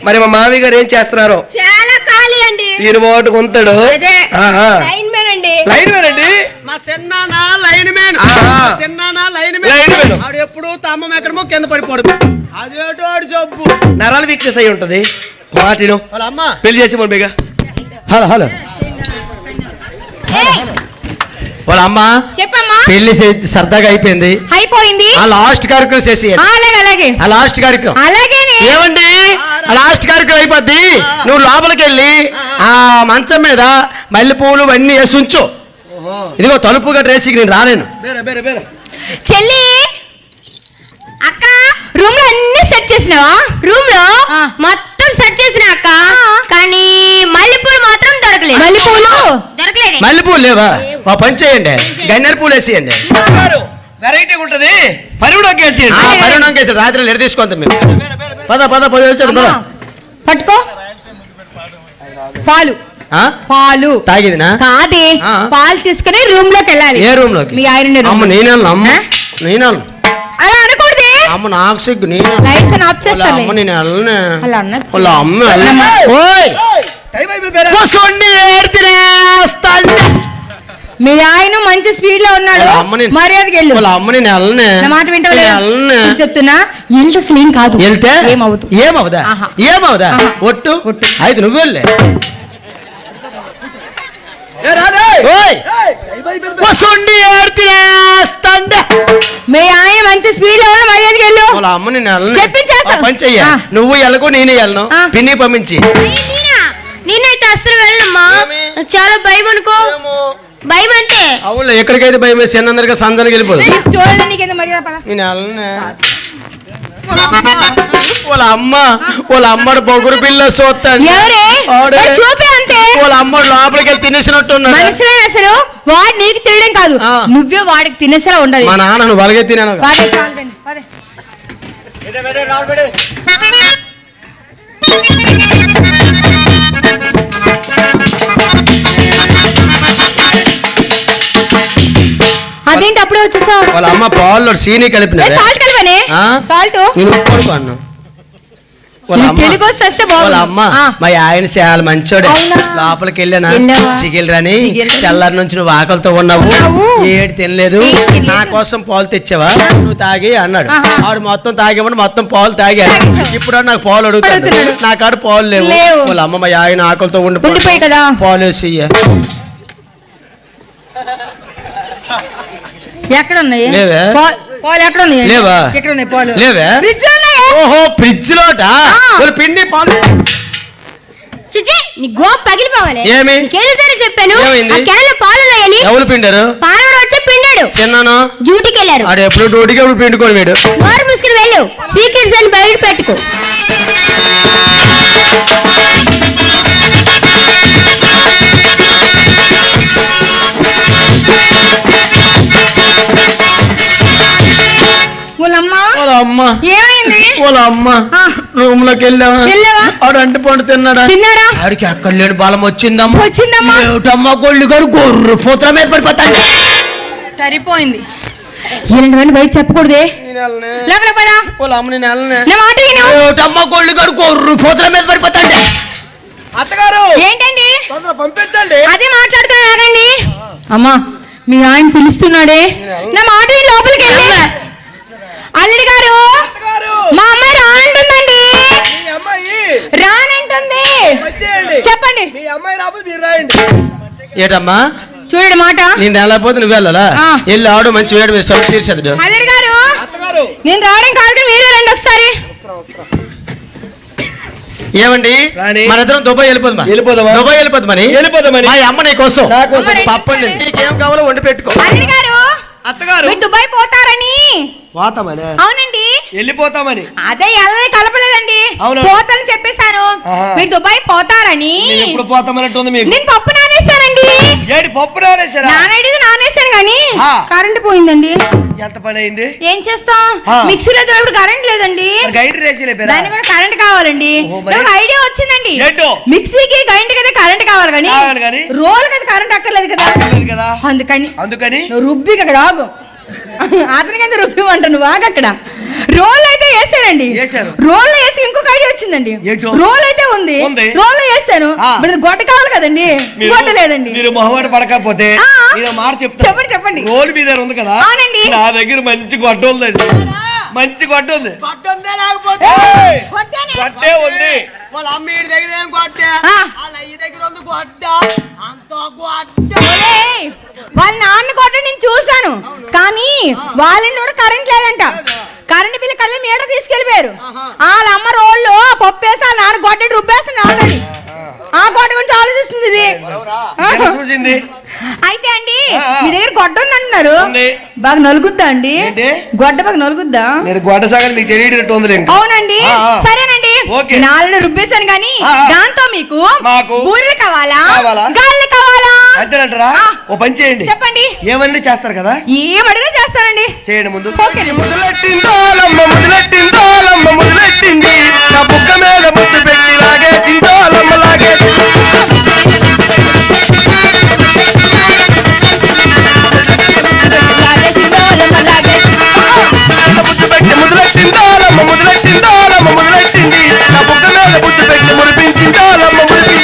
మరి మా మామయ్య గారు ఏం చేస్తున్నారు? చాలా ఖాళీ అండి. తీరు బాటు కొంతాడు. లైన్ మ్యాన్ అండి. లైన్ వేనండి. మా చిన్నాన్న లైన్ మ్యాన్. చిన్నాన్న లైన్ లైన్ మ్యాన్. మ్యాన్. ఆడు ఎప్పుడు తమ్మం ఎక్కడమో కింద పడిపోడు. అదేటో ఆడు జబ్బు. నరాల వీక్నెస్ అయి ఉంటది. మాటిను వాళ్ళ అమ్మ పెళ్లి చేసి మన బేగా. హలో హలో వాళ్ళ అమ్మ చెప్పమ్మా. పెళ్లి సరదాగా అయిపోయింది. అయిపోయింది. ఆ లాస్ట్ కార్యక్రమం చేసి అలాగే అలాగే ఆ లాస్ట్ కార్యక్రమం అలాగేనే. ఏమండి ఆ లాస్ట్ కార్యక్రమం అయిపోద్ది. నువ్వు లోపలికి వెళ్ళి ఆ మంచం మీద మల్లె పువ్వులు అన్ని వేసి ఉంచు. ఇదిగో తలుపు గట్రా వేసి నేను రాలేను. చెల్లి అక్క, రూమ్ లో అన్ని సెట్ చేసినావా? రూమ్ లో మొత్తం సెట్ చేసిన అక్క, కానీ మల్లెపూలు మాత్రం దొరకలేదు. మల్లెపూలు దొరకలేదు. మల్లె పువ్వులు లేవా? ఓ పని చేయండి, గన్నేరు పూలు వేసేయండి. వెరైటీ ఉంటది. పరివుడొక్క వేసేయండి. పరిణామం రాత్రి ఎడ తీసుకుంటాం మేము. పద పద పద వచ్చాడు పద. పట్టుకో. పాలు పాలు తాగిదినా? కాదే, పాలు తీసుకుని రూమ్ లోకి వెళ్ళాలి. ఏ రూమ్ లోకి? మీ ఆయన అమ్మ నేనెళ్ళను. అమ్మ నేనెళ్ళను. అలా అనకూడదే. అమ్మ నాకు సిగ్గు. నేను లైట్స్ అని ఆఫ్ చేస్తాను. అమ్మ నేను వెళ్ళను. అలా అన్న వాళ్ళ అమ్మ వెళ్ళను. ఓయ్ వసుండి ఏడ్తినేస్తాండి. మీ ఆయన మంచి స్పీడ్ లో ఉన్నాడు. వాళ్ళ అమ్మని మర్యాదకి వెళ్ళు. వాళ్ళ అమ్మ నేను వెళ్ళనే. నా మాట వింటావా? వెళ్ళనే. చెప్తున్నా, వెళ్తే అసలు ఏం కాదు. వెళ్తే ఏమవుతు? ఏమవుదా? ఆహా. ఏమవుదా? ఆహా. ఒట్టు ఒట్టు. అయితే నువ్వు వెళ్ళే. వసుండి ఏడ్తినేస్తాండి. మీ ఆయన మంచి స్పీడ్ లో ఉన్న మర్యాదకి వెళ్ళు. వాళ్ళ అమ్మ నేను వెళ్ళను. చెప్పించేస్తా. పని చెయ్య. నువ్వు వెళ్ళకు నేనే వెళ్ళను. పిన్ని పంపించి. నేనైతే అసలు వెళ్ళమ్మా. చాలా భయం అనుకో. భయం అంతే. అవును ఎక్కడికైతే భయం వేసి అందరికీ సందరికి వెళ్ళిపోదు. ఈ స్టోరీలో నీకేంత మర్యాద పడ? నేను వెళ్ళనే. వాళ్ళ అమ్మడు బొగురు పిల్ల చూస్తాడు. ఎవరే? ఆడే. చూపే అంతే. వాళ్ళ అమ్మడు లోపలికి వెళ్ళి తినేసినట్టున్నాడు. మనుషులే అసలు వాడు నీకు తెలియడం కాదు, నువ్వే వాడికి తినేసేలా ఉండదు. మా నాన్నను బలగే తినాను. వాడే చాలండి, వాడే. వచ్చేసావు? వాళ్ళ అమ్మ పాలు సీని కలిపిన సాల్ట్ కలిపనే ఆ? సాల్ట్ నేను ఉప్పు అన్నా తెలుగు వస్తే వాళ్ళ అమ్మ మా ఆయన చాలా మంచోడే. అవునా? లోపలికి వెళ్ళానా వెళ్ళావా? చిగిల్ రాని చిగిల్ రాని. తెల్లారి నుంచి నువ్వు ఆకలితో ఉన్నావు, ఏడు తినలేదు, నా కోసం పాలు తెచ్చావా, నువ్వు తాగి అన్నాడు. ఆవిడ మొత్తం తాగేమని మొత్తం పాలు తాగాడు. ఇప్పుడు నాకు పాలు అడుగుతాడు, నా కాడ పాలు లేవు. వాళ్ళ అమ్మ మా ఆయన ఆకలితో ఉండిపోయి కదా పాలు వేసి ఎక్కడ ఉన్నాయి? లేవే పాలు ఎక్కడ ఉన్నాయి? లేవా? ఎక్కడ ఉన్నాయి పాలు? లేవే? ఫ్రిడ్జ్ ఉన్నాయి. ఓహో ఫ్రిడ్జ్ లోట పిండి పాలు. చిచి నీ గోప్ పగిలిపోవాలి. ఏమి? నీకేసారి చెప్పాను ఏమైంది? ఆ క్యాన్లో పాలు ఉన్నాయని. ఎవరు పిండారు? పాలవాడు వచ్చి పిండాడు. చిన్నాను డ్యూటీకి వెళ్ళారు. ఆడు ఎప్పుడు డ్యూటీకి ఎప్పుడు పిండుకోని వీడు. నోరు మూసుకుని వెళ్ళు, సీక్రెట్స్ అని బయట పెట్టుకో. వాళ్ళ అమ్మ ఏమైంది? వాళ్ళ అమ్మ రూమ్ లోకి వెళ్ళావా? ఆడు అంటి పండు తిన్నాడా? ఆడికి అక్కడ లేని బలం వచ్చిందమ్మా. ఏమిటమ్మా గొల్లు గారు గొర్రె పోతుల మీద పడిపోతాడు. సరిపోయింది. ఇలాంటివన్నీ బయట చెప్పకూడదే. వాళ్ళ అమ్మ నేను ఏమిటమ్మా గొల్లు గారు గొర్రె పోతుల మీద పడిపోతాడు. అత్తగారు ఏంటండి? పంపించండి. అదే మాట్లాడుతున్నానండి. అమ్మా మీ ఆయన పిలుస్తున్నాడే, నా మాట విని లోపలికి వెళ్ళి. అల్లుడి గారు మా అమ్మాయి రానంటుందండి. రానంటుంది. చెప్పండి. ఏటమ్మా చూడండి మాట. నేను వెళ్ళకపోతే నువ్వు వెళ్ళాలా? వెళ్ళి ఆడు మంచి వేడి మీద సౌండ్ తీర్చదు. అల్లుడి గారు నేను రావడం కాదు, మీరే రండి ఒకసారి. ఏమండి మన ఇద్దరం దుబాయ్ వెళ్ళిపోదామా? దుబాయ్ వెళ్ళిపోదామని మా అమ్మ నీ కోసం పప్పండి. నీకేం కావాలో వండి పెట్టుకో. అల్లుడి గారు అత్తగారు మీరు దుబాయ్ పోతారని. పోతామని? అవునండి వెళ్ళిపోతామని. అదే ఎల్లరి కలపలేదండి, పోతానని చెప్పేశాను. మీరు దుబాయ్ పోతారని. ఎప్పుడు పోతామన్నట్టుంది మీకు? నేను పప్పు నానేశానండి. ఏడి పప్పు నానేశారా? నానేశాను కానీ కరెంట్ పోయిందండి. ఎంత పని అయింది? ఏం చేస్తాం, మిక్సీలో ఇప్పుడు కరెంట్ లేదండి. దాన్ని కూడా కరెంట్ కావాలండి. నాకు ఐడియా వచ్చిందండి, మిక్సీకి గ్రైండర్ కదా కరెంట్ కావాలి కానీ రోల్ కదా కరెంట్ అక్కర్లేదు కదా. అందుకని రుబ్బి అక్కడ ఆగు. అతనికి ఎంత రుబ్బిమంటావు నువ్వు ఆగు. అక్కడ రోల్ అయితే వేసానండి. రోల్ వేసి ఇంకొక ఐడియా వచ్చిందండి. రోల్ అయితే ఉంది, రోల్ వేసాను. గొడ్డ కావాలి కదండి, గొడ్డ లేదండి. మీరు మొహమాట పడకపోతే చెప్పండి. రోల్ మీద ఉంది కదా. అవునండి. నా దగ్గర మంచి గొడ్డ ఉందండి. మంచి గొడ్డ ఉంది. గొడ్డే ఉంది. వాళ్ళ అమ్మ దగ్గర ఏం గొడ్డ, వాళ్ళ అయ్య దగ్గర ఉంది గొడ్డ. అంత గొడ్డ వాళ్ళ నాన్న కొట్ట నేను చూసాను కానీ వాళ్ళని కూడా కరెంట్ లేదంట. కరెంట్ బిల్లు కళ్ళు మీట తీసుకెళ్లిపోయారు. వాళ్ళ అమ్మ రోళ్ళు పప్పు వేసి వాళ్ళ నాన్న గొడ్డ రుబ్బేస్తాను ఆల్రెడీ. ఆ గొడ్డ గురించి ఆలోచిస్తుంది ఇది. అయితే అండి మీ దగ్గర గొడ్డ ఉంది అంటున్నారు, బాగా నలుగుద్దా అండి? గొడ్డ బాగా నలుగుద్దా? అవునండి. సరేనండి నాలుగు రుబ్బేశాను కానీ దాంతో మీకు బూరెలు కావాలా, గారెలు కావాలా? అంతేనంటారా? ఓ పని చేయండి. చెప్పండి. ఏమన్నా చేస్తారు కదా? ఏమడిగా చేస్తానండి. చేయండి ముందు. మొదలెట్టింది నా బుక్క మీద ముద్దు పెట్టి లాగే చింతాలమ్మ లాగే మొదలెట్టింది నా బుక్క మీద ముద్దు పెట్టి మురిపించిందాలమ్మ మురిపి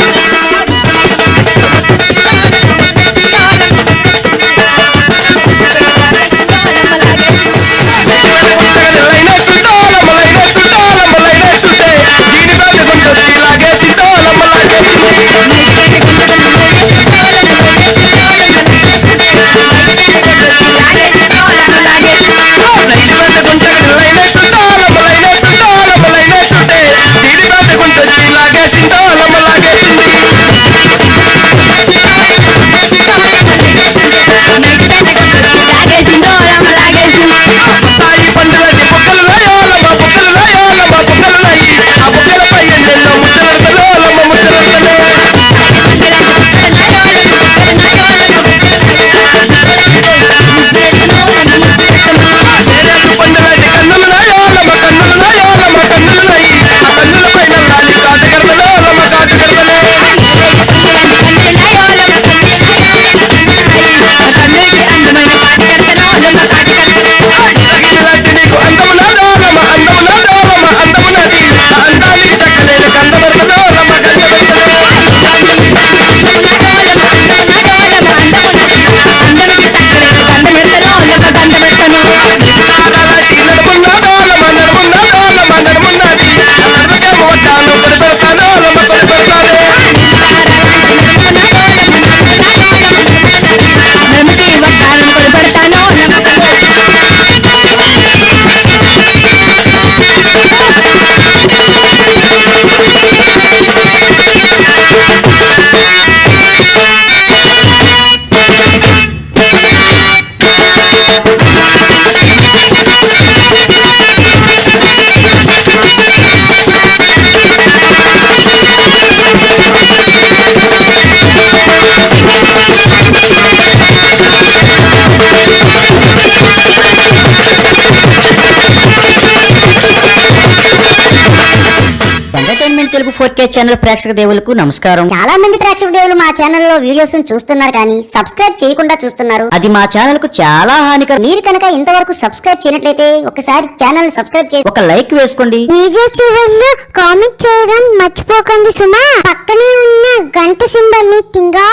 4K ఛానల్ ప్రేక్షక దేవులకు నమస్కారం. చాలా మంది ప్రేక్షక దేవులు మా ఛానల్ లో వీడియోస్ చూస్తున్నారు కానీ సబ్స్క్రైబ్ చేయకుండా చూస్తున్నారు. అది మా ఛానల్ కు చాలా హానికరం. మీరు కనుక ఇంతవరకు సబ్స్క్రైబ్ చేయనట్లయితే ఒకసారి ఛానల్ సబ్స్క్రైబ్ చేసి ఒక లైక్ వేసుకోండి. వీడియో చివరిలో కామెంట్ చేయడం మర్చిపోకండి సుమా. పక్కనే ఉన్న గంట సింబల్ ని టింగా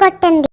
కొట్టండి.